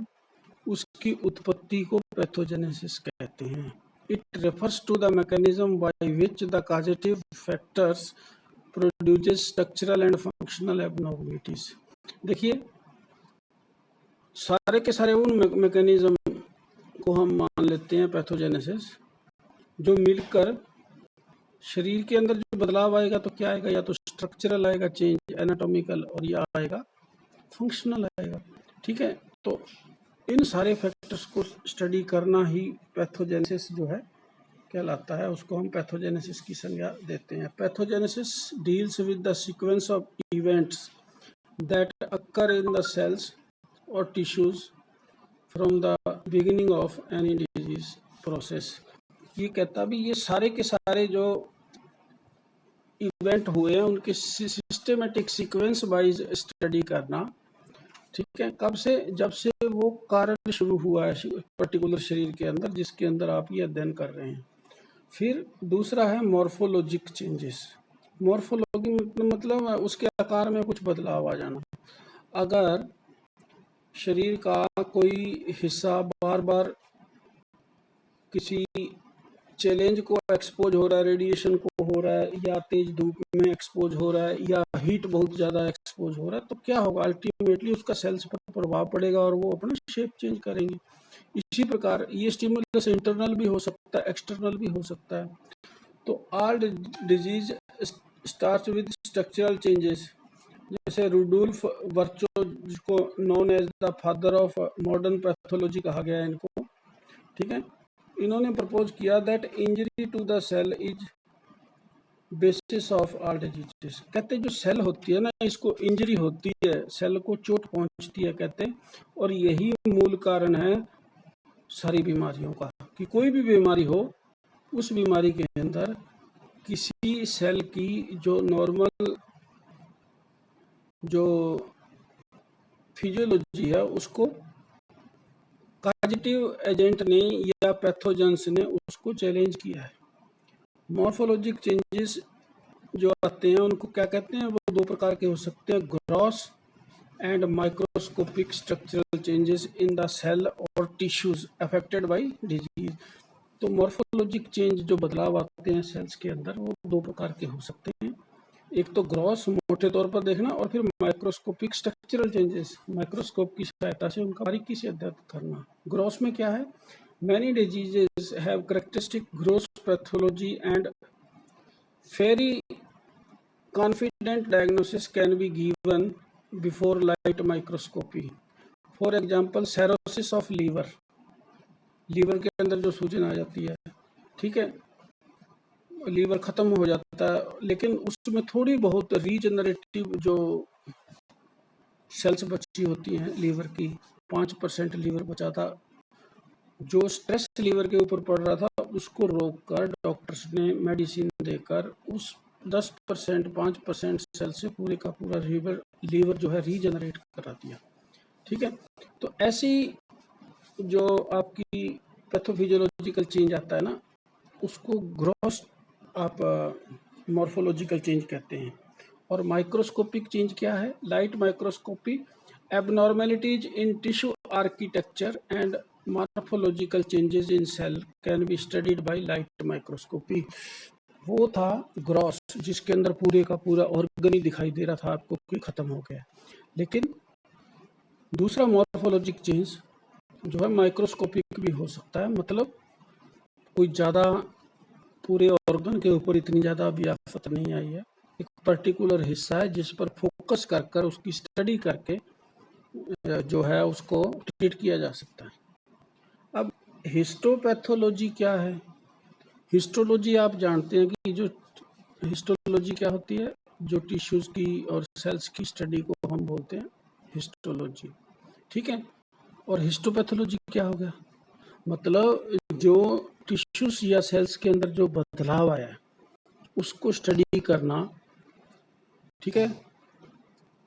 उसकी उत्पत्ति को पैथोजेनेसिस कहते हैं। It refers to the mechanism by which the causative factors produces structural and functional abnormalities. देखिए, सारे के सारे उन मैकेनिज्म को हम मान लेते हैं पैथोजेनेसिस, जो मिलकर शरीर के अंदर जो बदलाव आएगा तो क्या आएगा, या तो स्ट्रक्चरल आएगा चेंज, एनाटॉमिकल, और या आएगा फंक्शनल आएगा। ठीक है, तो इन सारे फैक्टर्स को स्टडी करना ही पैथोजेनेसिस जो है कहलाता है, उसको हम पैथोजेनेसिस की संज्ञा देते हैं। Pathogenesis deals with the sequence of events that occur in the cells और tissues from the beginning of any disease process. ये कहता भी, ये सारे के सारे जो इवेंट हुए हैं उनके सिस्टमेटिक सीक्वेंस वाइज स्टडी करना। ठीक है, कब से, जब से वो कारण शुरू हुआ है पर्टिकुलर शरीर के अंदर जिसके अंदर आप ये अध्ययन कर रहे हैं। फिर दूसरा है मॉर्फोलॉजिक चेंजेस। मॉर्फोलॉजी मतलब उसके आकार में कुछ बदलाव आ जाना। अगर शरीर का कोई हिस्सा बार बार किसी चैलेंज को एक्सपोज हो रहा है, रेडिएशन को हो रहा है, या तेज धूप में एक्सपोज हो रहा है, या हीट बहुत ज़्यादा एक्सपोज हो रहा है, तो क्या होगा, अल्टीमेटली उसका सेल्स पर प्रभाव पड़ेगा और वो अपना शेप चेंज करेंगे। इसी प्रकार ये स्टिमुलस इंटरनल भी हो सकता है, एक्सटर्नल भी हो सकता है। तो all disease starts with structural changes. जैसे रुडोल्फ वर्चो, जिसको known as the father of modern pathology कहा गया है इनको, ठीक है, इन्होंने प्रपोज किया that injury to the cell is basis of all diseases. कहते हैं जो सेल होती है ना, इसको इंजरी होती है, सेल को चोट पहुंचती है कहते हैं, और यही मूल कारण है सारी बीमारियों का, कि कोई भी बीमारी हो, उस बीमारी के अंदर किसी सेल की जो नॉर्मल जो फिजियोलॉजी है उसको कॉजेटिव एजेंट ने या पैथोजेंस ने उसको चैलेंज किया है। मॉर्फोलॉजिक चेंजेस जो आते हैं उनको क्या कहते हैं, वो दो प्रकार के हो सकते हैं, gross and microscopic structural changes in the cell और टिश्यूज अफेक्टेड बाय डिजीज। तो मॉर्फोलॉजिक चेंज जो बदलाव आते हैं सेल्स के अंदर, वो दो प्रकार के हो सकते हैं, एक तो ग्रॉस मोटे तौर पर देखना, और फिर माइक्रोस्कोपिक स्ट्रक्चरल चेंजेस, माइक्रोस्कोप की सहायता से उनका बारीकी से अध्ययन करना। ग्रॉस में क्या है, many diseases have characteristic gross pathology and very confident diagnosis can be given before light microscopy. For example, cirrhosis of liver, liver के अंदर जो सूजन आ जाती है, ठीक है, लीवर खत्म हो जाता है, लेकिन उसमें थोड़ी बहुत रीजनरेटिव जो सेल्स बची होती हैं लीवर की, 5% लीवर बचा था, जो स्ट्रेस लीवर के ऊपर पड़ रहा था, उसको रोककर डॉक्टर्स ने मेडिसिन देकर उस 10% 5% सेल से पूरे का पूरा लीवर जो है रीजनरेट करा दिया, ठीक है। तो ऐसी जो आपकी पैथोफिजियोलॉजिकल चेंज आता है ना, उसको ग्रॉस आप मॉर्फोलॉजिकल चेंज कहते हैं। और माइक्रोस्कोपिक चेंज क्या है, light microscopy abnormalities in tissue architecture and morphological changes in cell can be studied by light microscopy। वो था ग्रॉस, जिसके अंदर पूरे का पूरा ऑर्गन ही दिखाई दे रहा था आपको कि खत्म हो गया। लेकिन दूसरा मॉर्फोलॉजिक चेंज जो है माइक्रोस्कोपिक भी हो सकता है, मतलब कोई ज़्यादा पूरे ऑर्गन के ऊपर इतनी ज़्यादा अभी आफत नहीं आई है, एक पर्टिकुलर हिस्सा है जिस पर फोकस कर उसकी स्टडी करके जो है उसको ट्रीट किया जा सकता है। अब हिस्टोपैथोलॉजी क्या है, हिस्टोलॉजी आप जानते हैं कि जो हिस्टोलॉजी क्या होती है, जो टिश्यूज़ की और सेल्स की स्टडी को हम बोलते हैं हिस्टोलॉजी, ठीक है। और हिस्टोपैथोलॉजी क्या हो गया, मतलब जो टिश्यूज़ या सेल्स के अंदर जो बदलाव आया है उसको स्टडी करना, ठीक है।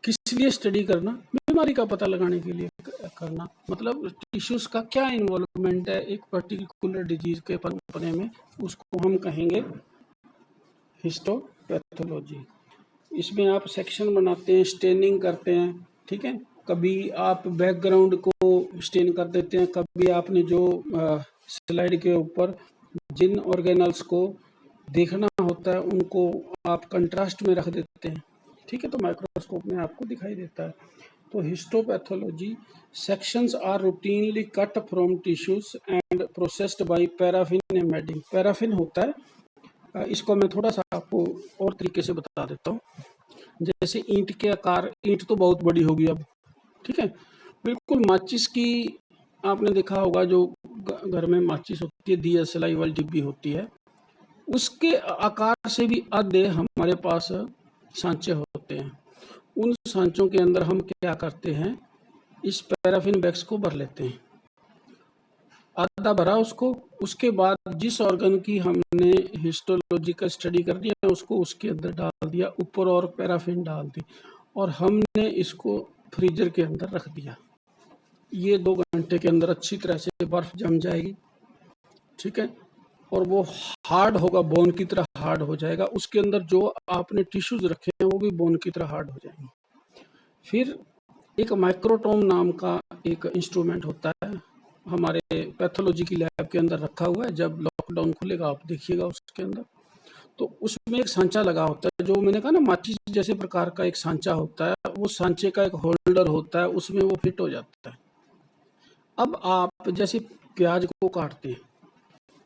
किस लिए स्टडी करना, बीमारी का पता लगाने के लिए करना, मतलब टिश्यूज का क्या इन्वॉल्वमेंट है एक पर्टिकुलर डिजीज के पनपने में, उसको हम कहेंगे हिस्टोपैथोलॉजी। इसमें आप सेक्शन बनाते हैं, स्टेनिंग करते हैं, ठीक है, कभी आप बैकग्राउंड को स्टेन कर देते हैं, कभी आपने जो स्लाइड के ऊपर जिन ऑर्गेनल्स को देखना होता है उनको आप कंट्रास्ट में रख देते हैं, ठीक है, तो माइक्रोस्कोप में आपको दिखाई देता है। तो histopathology sections are routinely cut from tissues and processed by paraffin embedding. Paraffin होता है, इसको मैं थोड़ा सा आपको और तरीके से बता देता हूँ। जैसे ईंट के आकार, ईंट तो बहुत बड़ी होगी अब, ठीक है, बिल्कुल माचिस की आपने देखा होगा जो घर में माचिस होती है, दिया सलाई वाली डिब्बी होती है, उसके आकार से भी आधे हमारे पास सांचे होते हैं। उन सांचों के अंदर हम क्या करते हैं, इस पैराफिन बैग्स को भर लेते हैं, आधा भरा उसको, उसके बाद जिस ऑर्गन की हमने हिस्टोलॉजिकल स्टडी करनी है उसको उसके अंदर डाल दिया, ऊपर और पैराफिन डाल दी, और हमने इसको फ्रीजर के अंदर रख दिया। ये 2 घंटे के अंदर अच्छी तरह से बर्फ जम जाएगी, ठीक है, और वो हार्ड होगा, बोन की तरह हार्ड हो जाएगा। उसके अंदर जो आपने टिश्यूज रखे हैं वो भी बोन की तरह हार्ड हो जाएंगे। फिर एक माइक्रोटोम नाम का एक इंस्ट्रूमेंट होता है, हमारे पैथोलॉजी की लैब के अंदर रखा हुआ है। जब लॉकडाउन खुलेगा आप देखिएगा उसके अंदर, तो उसमें एक सांचा लगा होता है, जो मैंने कहा ना माचिस जैसे प्रकार का एक सांचा होता है, वो सांचे का एक होल्डर होता है, उसमें वो फिट हो जाता है। अब आप जैसे प्याज को काटते हैं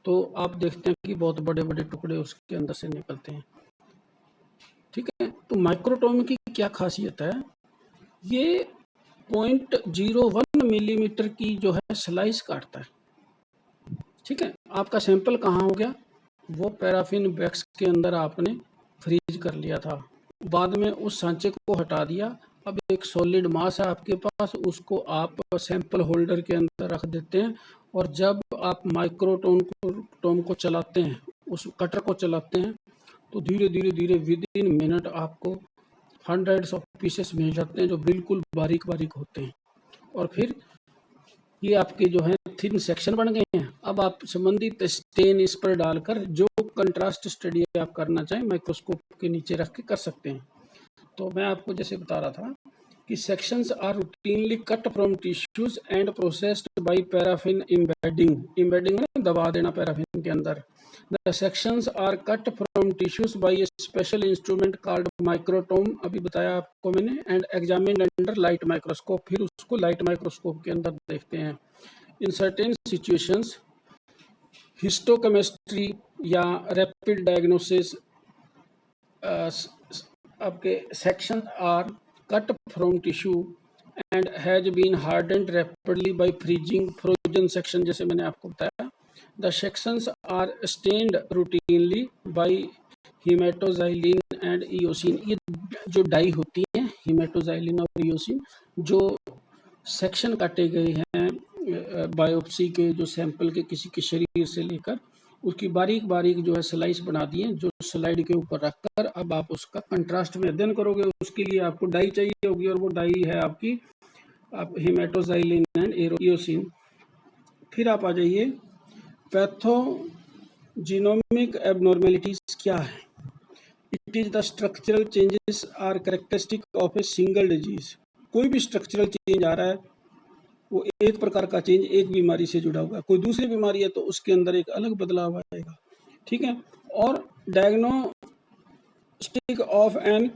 तो आप देखते हैं कि बहुत बड़े बड़े टुकड़े उसके अंदर से निकलते हैं, ठीक है। तो माइक्रोटोम की क्या खासियत है, ये 0.01 मिलीमीटर की जो है स्लाइस काटता है, ठीक है। आपका सैंपल कहाँ हो गया, वो पैराफिन बैग्स के अंदर आपने फ्रीज कर लिया था, बाद में उस सांचे को हटा दिया। अब एक सॉलिड मास है आपके पास, उसको आप सैंपल होल्डर के अंदर रख देते हैं, और जब आप माइक्रोटोम को चलाते हैं, उस कटर को चलाते हैं, तो धीरे धीरे धीरे विद इन मिनट आपको हंड्रेड्स ऑफ पीसेस मिल जाते हैं, जो बिल्कुल बारीक बारीक होते हैं। और फिर ये आपके जो है थिन सेक्शन बन गए हैं। अब आप संबंधित स्टेन इस पर डालकर जो कंट्रास्ट स्टडी आप करना चाहें माइक्रोस्कोप के नीचे रख के कर सकते हैं। तो मैं आपको जैसे बता रहा था कि sections are routinely cut from tissues and processed by paraffin embedding. embedding में दबा देना पैराफिन के अंदर। The sections are cut from tissues by a special instrument called microtome, अभी बताया आपको मैंने, and examined under light microscope, फिर उसको लाइट माइक्रोस्कोप के अंदर देखते हैं। In certain situations हिस्टोकेमिस्ट्री या रैपिड डायग्नोसिस आपके section are cut from tissue and has been hardened rapidly by freezing frozen section, जैसे मैंने आपको बताया। The sections are stained routinely by haematoxylin and eosin, ये जो डाई होती है हीमेटोजाइलिन और इयोसिन, जो सेक्शन काटे गए हैं बायोप्सी के, जो सैंपल के किसी के शरीर से लेकर उसकी बारीक बारीक जो है स्लाइस बना दिए, जो स्लाइड के ऊपर रखकर अब आप उसका कंट्रास्ट में अध्ययन करोगे। उसके लिए आपको डाई चाहिए होगी, और वो डाई है आपकी आप हीमेटोजाइलिन एंड इयोसिन। फिर आप आ जाइए, पैथोजिनोमिक एबनॉर्मेलिटीज क्या है। It is the structural changes are characteristic of a single disease. कोई भी स्ट्रक्चरल चेंज आ रहा है, वो एक प्रकार का चेंज एक बीमारी से जुड़ा हुआ है, कोई दूसरी बीमारी है तो उसके अंदर एक अलग बदलाव आएगा, ठीक है। और डायग्नोस्टिक ऑफ एन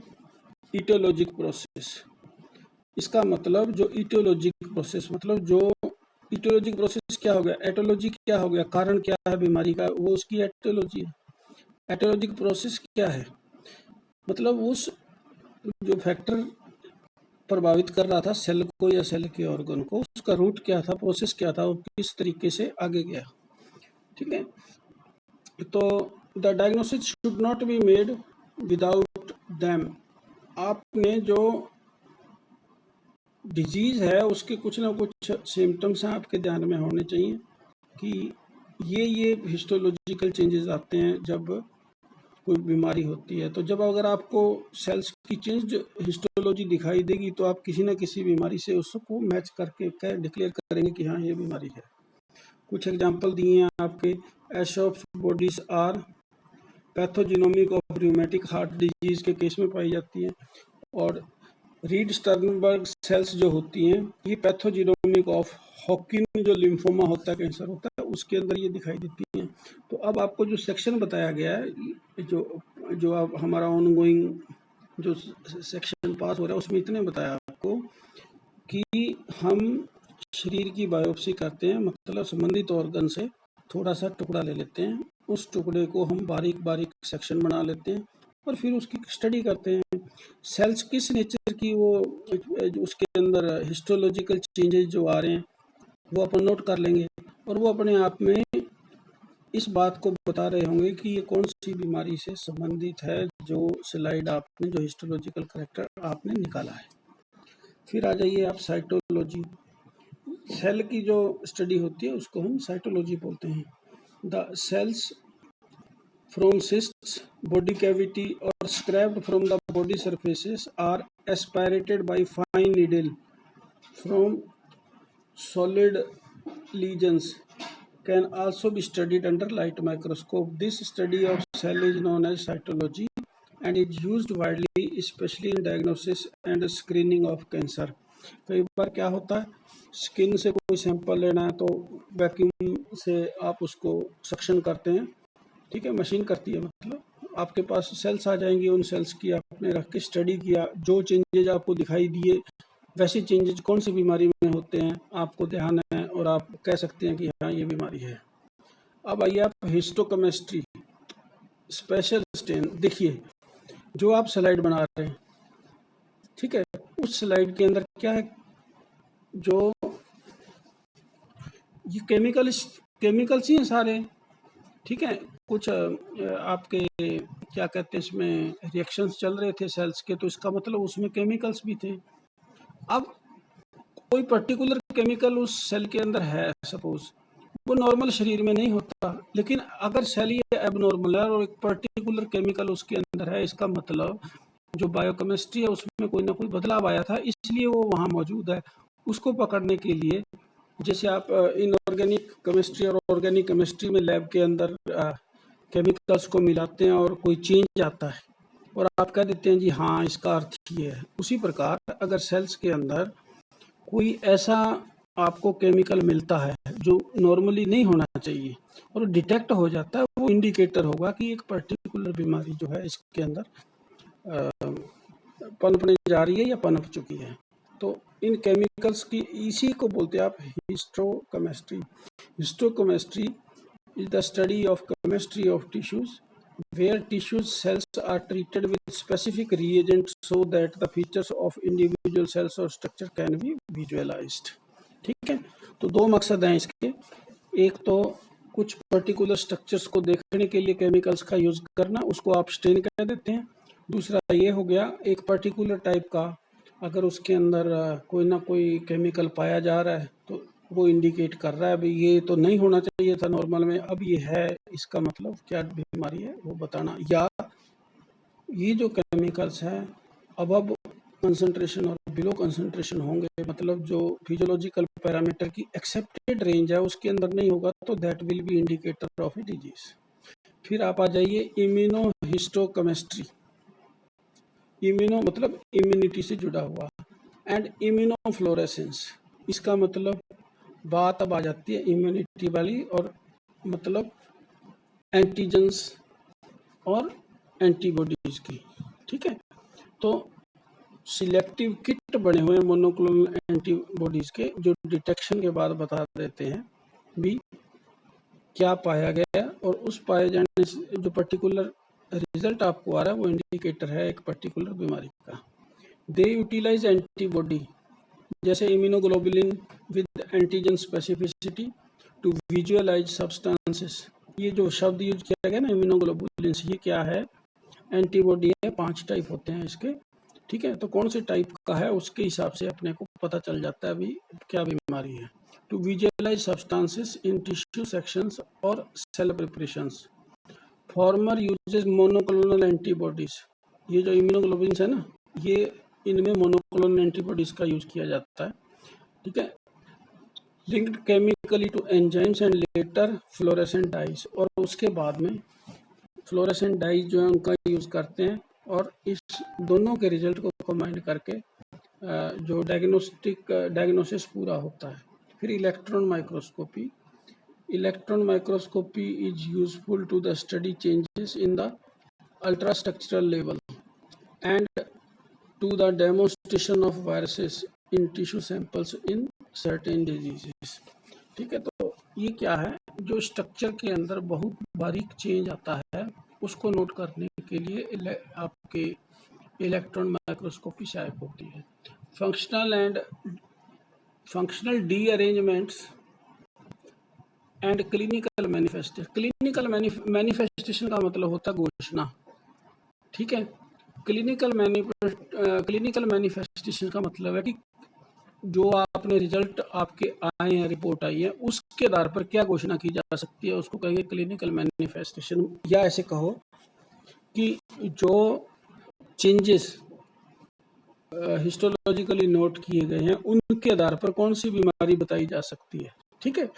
इटियोलॉजिक प्रोसेस, इसका मतलब जो इटियोलॉजिक प्रोसेस, मतलब जो इटियोलॉजिक प्रोसेस क्या हो गया, एटोलॉजी क्या हो गया, कारण क्या है बीमारी का, वो उसकी एटोलॉजी है। एटोलॉजिक प्रोसेस क्या है, मतलब उस जो फैक्टर प्रभावित कर रहा था सेल को या सेल के ऑर्गन को, उसका रूट क्या था, प्रोसेस क्या था, वो किस तरीके से आगे गया, ठीक है। तो the diagnosis should not be made without them. आपने जो डिजीज है उसके कुछ ना कुछ सिम्टम्स आपके ध्यान में होने चाहिए कि ये हिस्टोलॉजिकल चेंजेस आते हैं जब कोई बीमारी होती है। तो जब अगर आपको सेल्स की चेंज हिस्टोलॉजी दिखाई देगी तो आप किसी न किसी बीमारी से उसको मैच करके डिक्लेयर करेंगे कि हाँ ये बीमारी है। कुछ एग्जांपल दिए हैं आपके, एशॉप्स bodies are pathognomonic of rheumatic heart disease के केस में पाई जाती है, और रीड स्टर्नबर्ग सेल्स जो होती हैं ये पैथोजिनोमिक ऑफ हॉकिन जो लिम्फोमा होता है, कैंसर होता है, उसके अंदर ये दिखाई देती हैं। तो अब आपको जो सेक्शन बताया गया है, जो अब हमारा ऑनगोइंग जो सेक्शन पास हो रहा है, उसमें इतने बताया आपको कि हम शरीर की बायोप्सी करते हैं, मतलब संबंधित ऑर्गन से थोड़ा सा टुकड़ा ले लेते हैं, उस टुकड़े को हम बारीक बारीक सेक्शन बना लेते हैं और फिर उसकी स्टडी करते हैं। सेल्स किस नेचर की, वो उसके अंदर हिस्टोलॉजिकल चेंजेस जो आ रहे हैं वो अपन नोट कर लेंगे, और वो अपने आप में इस बात को बता रहे होंगे कि ये कौन सी बीमारी से संबंधित है, जो स्लाइड आपने, जो हिस्टोलॉजिकल करेक्टर आपने निकाला है। फिर आ जाइए आप साइटोलॉजी। सेल की जो स्टडी होती है उसको हम साइटोलॉजी बोलते हैं। The cells from cysts, body cavity or scraped from the body surfaces are aspirated by fine needle from solid lesions can also be studied under light microscope. This study of cell is known as cytology and is used widely, especially in diagnosis and screening of cancer. कई बार क्या होता है, skin से कोई sample लेना है तो vacuum से आप उसको सक्शन करते हैं, ठीक है, मशीन करती है, मतलब आपके पास सेल्स आ जाएंगी, उन सेल्स की आपने रख के स्टडी किया, जो चेंजेज आपको दिखाई दिए वैसे चेंजेज कौन सी बीमारी में होते हैं आपको ध्यान है, और आप कह सकते हैं कि हाँ ये बीमारी है। अब आइए आप हिस्टोकेमिस्ट्री स्पेशल स्टेन देखिए, जो आप स्लाइड बना रहे हैं, ठीक है, उस स्लाइड के अंदर क्या है, जो ये केमिकल्स ही हैं सारे, ठीक है, कुछ आपके क्या कहते हैं इसमें रिएक्शंस चल रहे थे सेल्स के, तो इसका मतलब उसमें केमिकल्स भी थे। अब कोई पर्टिकुलर केमिकल उस सेल के अंदर है, सपोज वो नॉर्मल शरीर में नहीं होता, लेकिन अगर सेल ये एबनॉर्मल है और एक पर्टिकुलर केमिकल उसके अंदर है, इसका मतलब जो बायोकेमिस्ट्री है उसमें कोई ना कोई बदलाव आया था, इसलिए वो वहाँ मौजूद है। उसको पकड़ने के लिए जैसे आप इनऑर्गेनिक केमिस्ट्री और ऑर्गेनिक केमिस्ट्री में लैब के अंदर केमिकल्स को मिलाते हैं और कोई चेंज आता है और आप कह देते हैं जी हाँ इसका अर्थ ये है, उसी प्रकार अगर सेल्स के अंदर कोई ऐसा आपको केमिकल मिलता है जो नॉर्मली नहीं होना चाहिए और डिटेक्ट हो जाता है, वो इंडिकेटर होगा कि एक पर्टिकुलर बीमारी जो है इसके अंदर पनपने जा रही है या पनप चुकी है। तो इन केमिकल्स की इसी को बोलते हैं आप histochemistry. Histochemistry is the study of chemistry of tissues where tissue cells are treated with specific reagents so that the features of individual cells or structure can be visualized। ठीक है, तो दो मकसद हैं इसके, एक तो कुछ पर्टिकुलर स्ट्रक्चर्स को देखने के लिए केमिकल्स का यूज करना, उसको आप स्टेन कह देते हैं। दूसरा ये हो गया एक पर्टिकुलर टाइप का अगर उसके अंदर कोई ना कोई केमिकल पाया जा रहा है तो वो इंडिकेट कर रहा है भाई ये तो नहीं होना चाहिए था नॉर्मल में, अब ये है, इसका मतलब क्या बीमारी है वो बताना। या ये जो केमिकल्स हैं अब कंसंट्रेशन और बिलो कंसंट्रेशन होंगे, मतलब जो फिजियोलॉजिकल पैरामीटर की एक्सेप्टेड रेंज है उसके अंदर नहीं होगा तो that will be indicator of a disease. फिर आप आ जाइए इम्यूनोहिस्टोकेमिस्ट्री। इम्यूनो मतलब इम्यूनिटी से जुड़ा हुआ, एंड इम्यूनोफ्लोरेसेंस, इसका मतलब बात अब आ जाती है इम्यूनिटी वाली, और मतलब एंटीजेंस और एंटीबॉडीज की, ठीक है। तो सिलेक्टिव किट बने हुए मोनोक्लोनल एंटीबॉडीज के जो डिटेक्शन के बाद बता देते हैं भी क्या पाया गया, और उस पाए जाने से जो पर्टिकुलर रिजल्ट आपको आ रहा है वो इंडिकेटर है एक पर्टिकुलर बीमारी का। दे यूटिलाइज एंटीबॉडी जैसे immunoglobulin with antigen specificity to visualise substances. ये जो शब्द यूज किया गया ना इम्यूनोग्लोबुलिन, ये क्या है, एंटीबॉडी है, 5 टाइप होते हैं इसके, ठीक है। तो कौन से टाइप का है उसके हिसाब से अपने को पता चल जाता है अभी क्या बीमारी है। To visualise substances in tissue sections और cell preparations. Former uses monoclonal antibodies, ये जो इम्यूनोग्लोबुलिन है ना, ये इनमें मोनोक्लोनल एंटीबॉडीज का यूज किया जाता है, ठीक है। Linked chemically to enzymes and later fluorescent dyes, और उसके बाद में फ्लोरेसेंट डाइज जो है उनका यूज करते हैं, और इस दोनों के रिजल्ट को कंबाइन करके जो डायग्नोसिस पूरा होता है। फिर electron microscopy. Electron microscopy is useful to the study changes in the ultrastructural level and to the demonstration of viruses in tissue samples in certain diseases। ठीक है, तो ये क्या है, जो स्ट्रक्चर के अंदर बहुत बारीक चेंज आता है उसको नोट करने के लिए आपके इलेक्ट्रॉन माइक्रोस्कोपी सहायक होती है। Functional D arrangements and clinical manifestation. Clinical manifestation का मतलब होता है घोषणा, ठीक है। क्लिनिकल मैनिफेस्टेशन का मतलब है कि जो आपने रिजल्ट आपके आए हैं, रिपोर्ट आई है, उसके आधार पर क्या घोषणा की जा सकती है, उसको कहेंगे क्लिनिकल मैनिफेस्टेशन। या ऐसे कहो कि जो चेंजेस हिस्टोलॉजिकली नोट किए गए हैं उनके आधार पर कौन सी बीमारी बताई जा सकती है, ठीक है।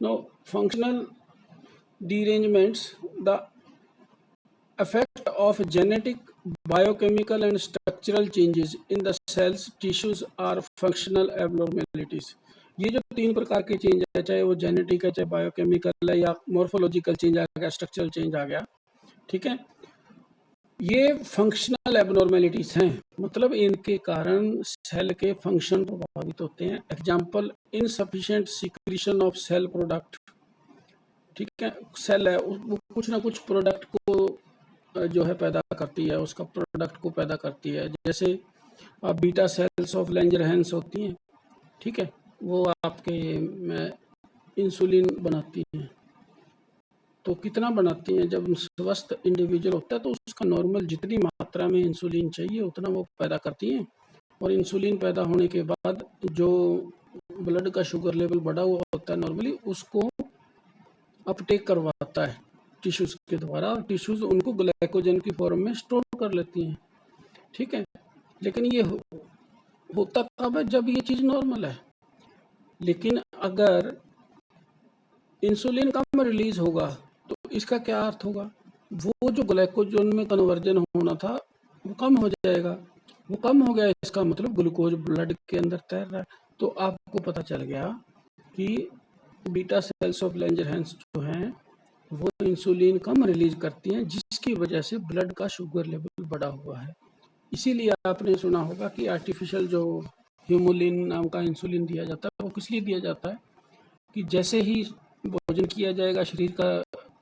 No functional derangements the effect of genetic biochemical and structural changes in the cells tissues are functional abnormalities. ये जो 3 प्रकार के चेंज है, चाहे वो जेनेटिक है, चाहे बायोकेमिकल है, या मॉर्फोलॉजिकल चेंज आ गया, स्ट्रक्चरल चेंज आ गया, ठीक है, ये फंक्शनल एबनॉर्मेलिटीज हैं, मतलब इनके कारण सेल के फंक्शन प्रभावित होते हैं। Example, insufficient secretion of cell product, ठीक है, सेल है वो कुछ ना कुछ प्रोडक्ट को जो है पैदा करती है, उसका प्रोडक्ट को पैदा करती है, जैसे बीटा सेल्स ऑफ लैंजरहैंस होती हैं, ठीक है, वो आपके इंसुलिन बनाती हैं। तो कितना बनाती हैं? जब स्वस्थ इंडिविजुअल होता है तो उसका नॉर्मल जितनी मात्रा में इंसुलिन चाहिए उतना वो पैदा करती हैं, और इंसुलिन पैदा होने के बाद जो ब्लड का शुगर लेवल बढ़ा हुआ होता है नॉर्मली, उसको अपटेक करवाता है टिश्यूज़ के द्वारा, और टिश्यूज़ उनको ग्लाइकोजन की फॉर्म में स्टोर कर लेती हैं, ठीक है। लेकिन ये होता कब है? जब ये चीज़ नॉर्मल है। लेकिन अगर इंसुलिन कम रिलीज होगा तो इसका क्या अर्थ होगा? वो जो ग्लाइकोजन में कन्वर्जन होना था वो कम हो जाएगा। वो कम हो गया, इसका मतलब ग्लूकोज ब्लड के अंदर तैर रहा है। तो आपको पता चल गया कि बीटा सेल्स ऑफ लैंजरहैंस जो हैं वो इंसुलिन कम रिलीज करती हैं, जिसकी वजह से ब्लड का शुगर लेवल बढ़ा हुआ है। इसीलिए आपने सुना होगा कि आर्टिफिशियल जो ह्यूमुलिन नाम का इंसुलिन दिया जाता है वो किस लिए दिया जाता है कि जैसे ही भोजन किया जाएगा शरीर का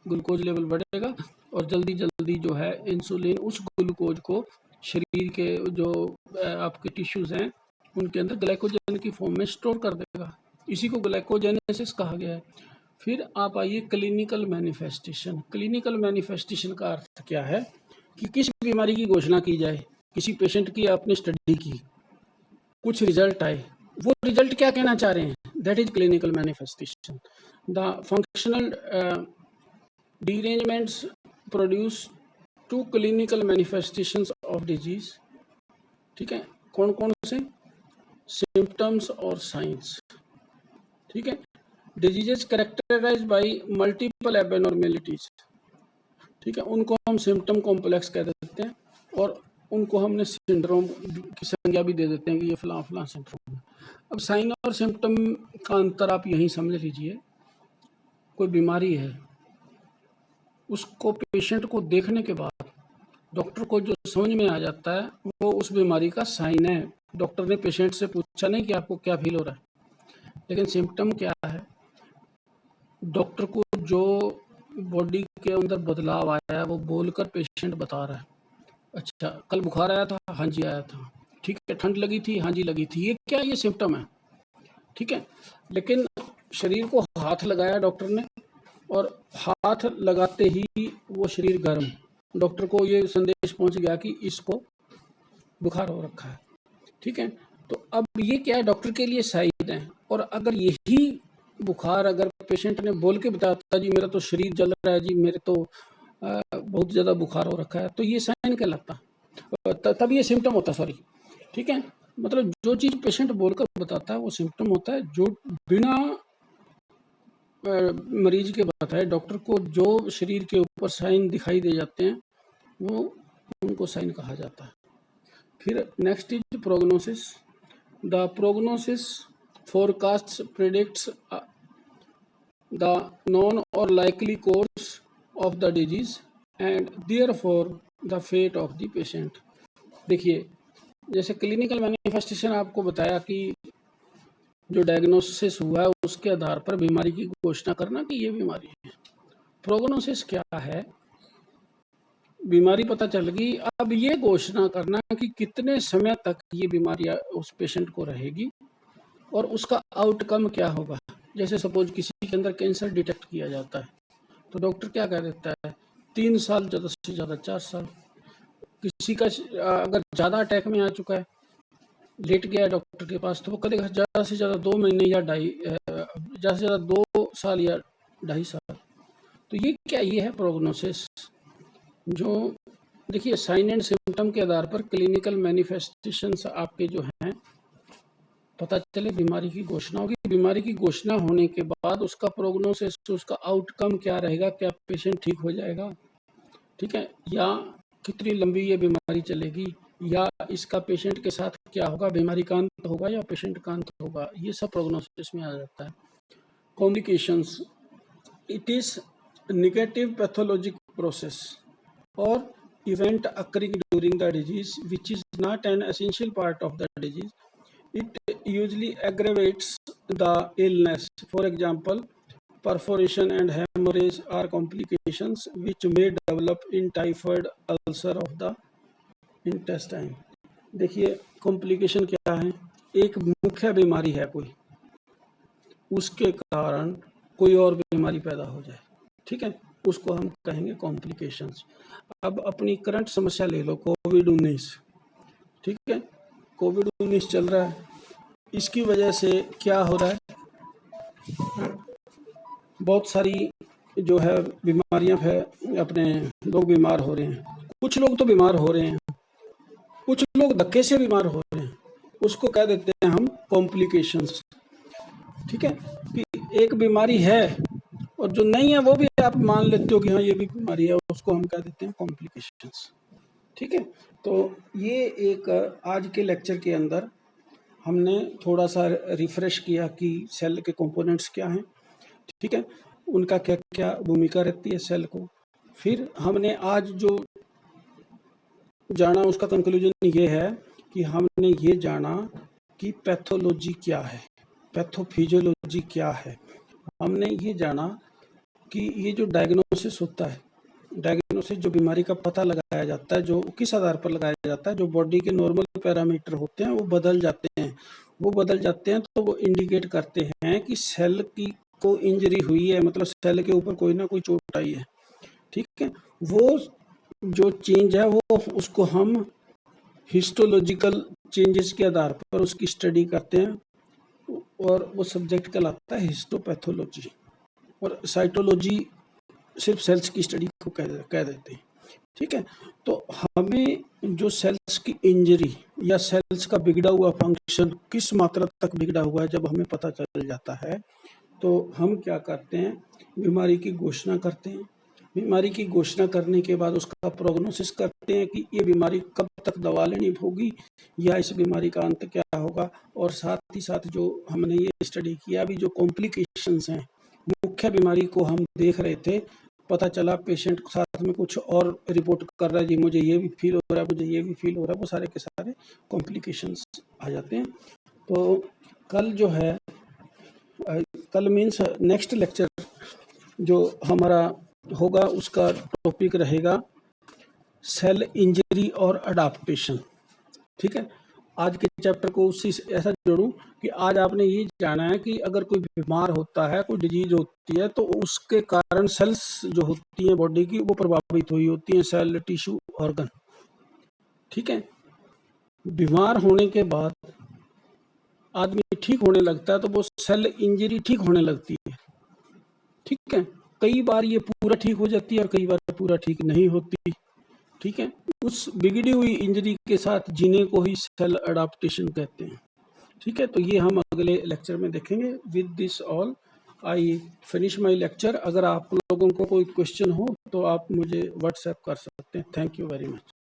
ग्लूकोज लेवल बढ़ेगा और जल्दी जल्दी जो है इंसुलिन उस ग्लूकोज को शरीर के जो आपके टिश्यूज़ हैं उनके अंदर ग्लाइकोजन की फॉर्म में स्टोर कर देगा। इसी को ग्लाइकोजेनेसिस कहा गया है। फिर आप आइए क्लिनिकल मैनिफेस्टेशन। क्लिनिकल मैनिफेस्टेशन का अर्थ क्या है कि किस बीमारी की घोषणा की जाए, किसी पेशेंट की आपने स्टडी की, कुछ रिजल्ट आए, वो रिजल्ट क्या कहना चाह रहे हैं, that is clinical manifestation. The functional derangements produce to clinical manifestations of disease, ठीक है, कौन कौन से? सिम्टम्स और साइंस, ठीक है। Diseases characterize by multiple abnormalities, ठीक है, उनको हम सिम्टम कॉम्प्लेक्स कह देते हैं, और उनको हमने सिंड्रोम की संज्ञा भी दे देते हैं कि ये फलां फलां सिंड्रोम है। अब साइन और सिम्टम का अंतर आप यहीं समझ लीजिए। कोई बीमारी है, उसको पेशेंट को देखने के बाद डॉक्टर को जो समझ में आ जाता है वो उस बीमारी का साइन है। डॉक्टर ने पेशेंट से पूछा नहीं कि आपको क्या फील हो रहा है। लेकिन सिम्टम क्या है? डॉक्टर को जो बॉडी के अंदर बदलाव आया है वो बोलकर पेशेंट बता रहा है। अच्छा, कल बुखार आया था, हाँ जी आया था, ठीक है, ठंड लगी थी, हाँ जी लगी थी, ये क्या? ये सिम्टम है, ठीक है। लेकिन शरीर को हाथ लगाया डॉक्टर ने, और हाथ लगाते ही वो शरीर गर्म, डॉक्टर को ये संदेश पहुंच गया कि इसको बुखार हो रखा है, ठीक है। तो अब ये क्या है? डॉक्टर के लिए साइन है। और अगर यही बुखार अगर पेशेंट ने बोल के बताता, जी मेरा तो शरीर जल रहा है, जी मेरे तो बहुत ज़्यादा बुखार हो रखा है, तो ये साइन कहलाता, तब ये सिम्टम होता, सॉरी, ठीक है। मतलब जो चीज़ पेशेंट बोलकर बताता है वो सिम्टम होता है, जो बिना मरीज के बताए डॉक्टर को जो शरीर के ऊपर साइन दिखाई दे जाते हैं वो उनको साइन कहा जाता है। फिर next is prognosis. The prognosis forecast predicts the known और likely course of the disease and therefore the fate of the patient. देखिए, जैसे क्लिनिकल मैनिफेस्टेशन आपको बताया कि जो डायग्नोसिस हुआ है उसके आधार पर बीमारी की घोषणा करना कि ये बीमारी है। प्रोग्नोसिस क्या है? बीमारी पता चल गई, अब ये घोषणा करना कि कितने समय तक ये बीमारी उस पेशेंट को रहेगी और उसका आउटकम क्या होगा। जैसे सपोज किसी के अंदर कैंसर डिटेक्ट किया जाता है तो डॉक्टर क्या कह देता है, 3 साल, ज़्यादा से ज़्यादा 4 साल। किसी का अगर ज़्यादा अटैक में आ चुका है, लेट गया डॉक्टर के पास, तो वो कहेगा ज़्यादा से ज़्यादा 2 महीने या ज़्यादा से ज़्यादा 2 साल या 2.5 साल। तो ये क्या? ये है प्रोग्नोसिस। जो देखिए, साइन एंड सिम्टम के आधार पर क्लिनिकल मैनिफेस्टेशंस आपके जो हैं पता चले, बीमारी की घोषणा होगी। बीमारी की घोषणा होने के बाद उसका प्रोग्नोसिस, उसका आउटकम क्या रहेगा, क्या पेशेंट ठीक हो जाएगा, ठीक है, या कितनी लंबी ये बीमारी चलेगी, या इसका पेशेंट के साथ क्या होगा, बीमारी का अंत होगा या पेशेंट का अंत होगा, ये सब प्रोग्नोसिस में आ जाता है। Complications, it is negative pathologic process or event occurring during the disease which is not an essential part of the disease. It usually aggravates the illness. For example, perforation and hemorrhage are complications which may develop in typhoid ulcer of the intestine. देखिए complication क्या है, एक मुख्य बीमारी है कोई, उसके कारण कोई और बीमारी पैदा हो जाए, ठीक है, उसको हम कहेंगे कॉम्प्लिकेशंस। अब अपनी करंट समस्या ले लो, कोविड-19, ठीक है, कोविड-19 चल रहा है, इसकी वजह से क्या हो रहा है, बहुत सारी जो है बीमारियां है, अपने लोग बीमार हो रहे हैं, कुछ लोग तो बीमार हो रहे हैं, कुछ लोग धक्के से बीमार हो रहे हैं, उसको कह देते हैं हम कॉम्प्लिकेशंस, ठीक है, कि एक बीमारी है और जो नहीं है वो भी आप मान लेते हो कि हाँ ये भी बीमारी है, उसको हम कह देते हैं कॉम्प्लिकेशंस, ठीक है। तो ये एक आज के लेक्चर के अंदर हमने थोड़ा सा रिफ्रेश किया कि सेल के कंपोनेंट्स क्या हैं, ठीक है, उनका क्या क्या भूमिका रहती है सेल को। फिर हमने आज जो जाना उसका कंक्लूजन ये है कि हमने ये जाना कि पैथोलॉजी क्या है, पैथोफिजियोलॉजी क्या है। हमने ये जाना कि ये जो डायग्नोसिस होता है, डायग्नोसिस जो बीमारी का पता लगाया जाता है, जो किस आधार पर लगाया जाता है, जो बॉडी के नॉर्मल पैरामीटर होते हैं वो बदल जाते हैं, तो वो इंडिकेट करते हैं कि सेल की को इंजरी हुई है, मतलब सेल के ऊपर कोई ना कोई चोट आई है, ठीक है। वो जो चेंज है वो उसको हम हिस्टोलॉजिकल चेंजेस के आधार पर उसकी स्टडी करते हैं और वो सब्जेक्ट कहलाता है हिस्टोपैथोलॉजी, और साइटोलॉजी सिर्फ सेल्स की स्टडी को कह देते हैं, ठीक है। तो हमें जो सेल्स की इंजरी या सेल्स का बिगड़ा हुआ फंक्शन किस मात्रा तक बिगड़ा हुआ है जब हमें पता चल जाता है, तो हम क्या करते हैं, बीमारी की घोषणा करते हैं। बीमारी की घोषणा करने के बाद उसका प्रोग्नोसिस करते हैं कि ये बीमारी कब तक दवा लेनी होगी या इस बीमारी का अंत क्या होगा। और साथ ही साथ जो हमने ये स्टडी किया, अभी जो कॉम्प्लिकेशंस हैं, मुख्य बीमारी को हम देख रहे थे, पता चला पेशेंट साथ में कुछ और रिपोर्ट कर रहा है, जी मुझे ये भी फील हो रहा है, मुझे ये भी फील हो रहा है, वो सारे के सारे कॉम्प्लिकेशंस आ जाते हैं। तो कल जो है, कल मीन्स नेक्स्ट लेक्चर जो हमारा होगा उसका टॉपिक रहेगा सेल इंजरी और अडाप्टेशन, ठीक है। आज के चैप्टर को उससे ऐसा जोड़ूं कि आज आपने ये जाना है कि अगर कोई बीमार होता है, कोई डिजीज होती है, तो उसके कारण सेल्स जो होती हैं बॉडी की वो प्रभावित हुई होती हैं, सेल, टिश्यू, ऑर्गन, ठीक है। बीमार होने के बाद आदमी ठीक होने लगता है तो वो सेल इंजरी ठीक होने लगती है, ठीक है। कई बार ये पूरा ठीक हो जाती है और कई बार पूरा ठीक नहीं होती, ठीक है। उस बिगड़ी हुई इंजरी के साथ जीने को ही सेल अडाप्टेशन कहते हैं, ठीक है। तो ये हम अगले लेक्चर में देखेंगे। With this all I finish my lecture. अगर आप लोगों को कोई क्वेश्चन हो तो आप मुझे व्हाट्सएप कर सकते हैं। Thank you very much.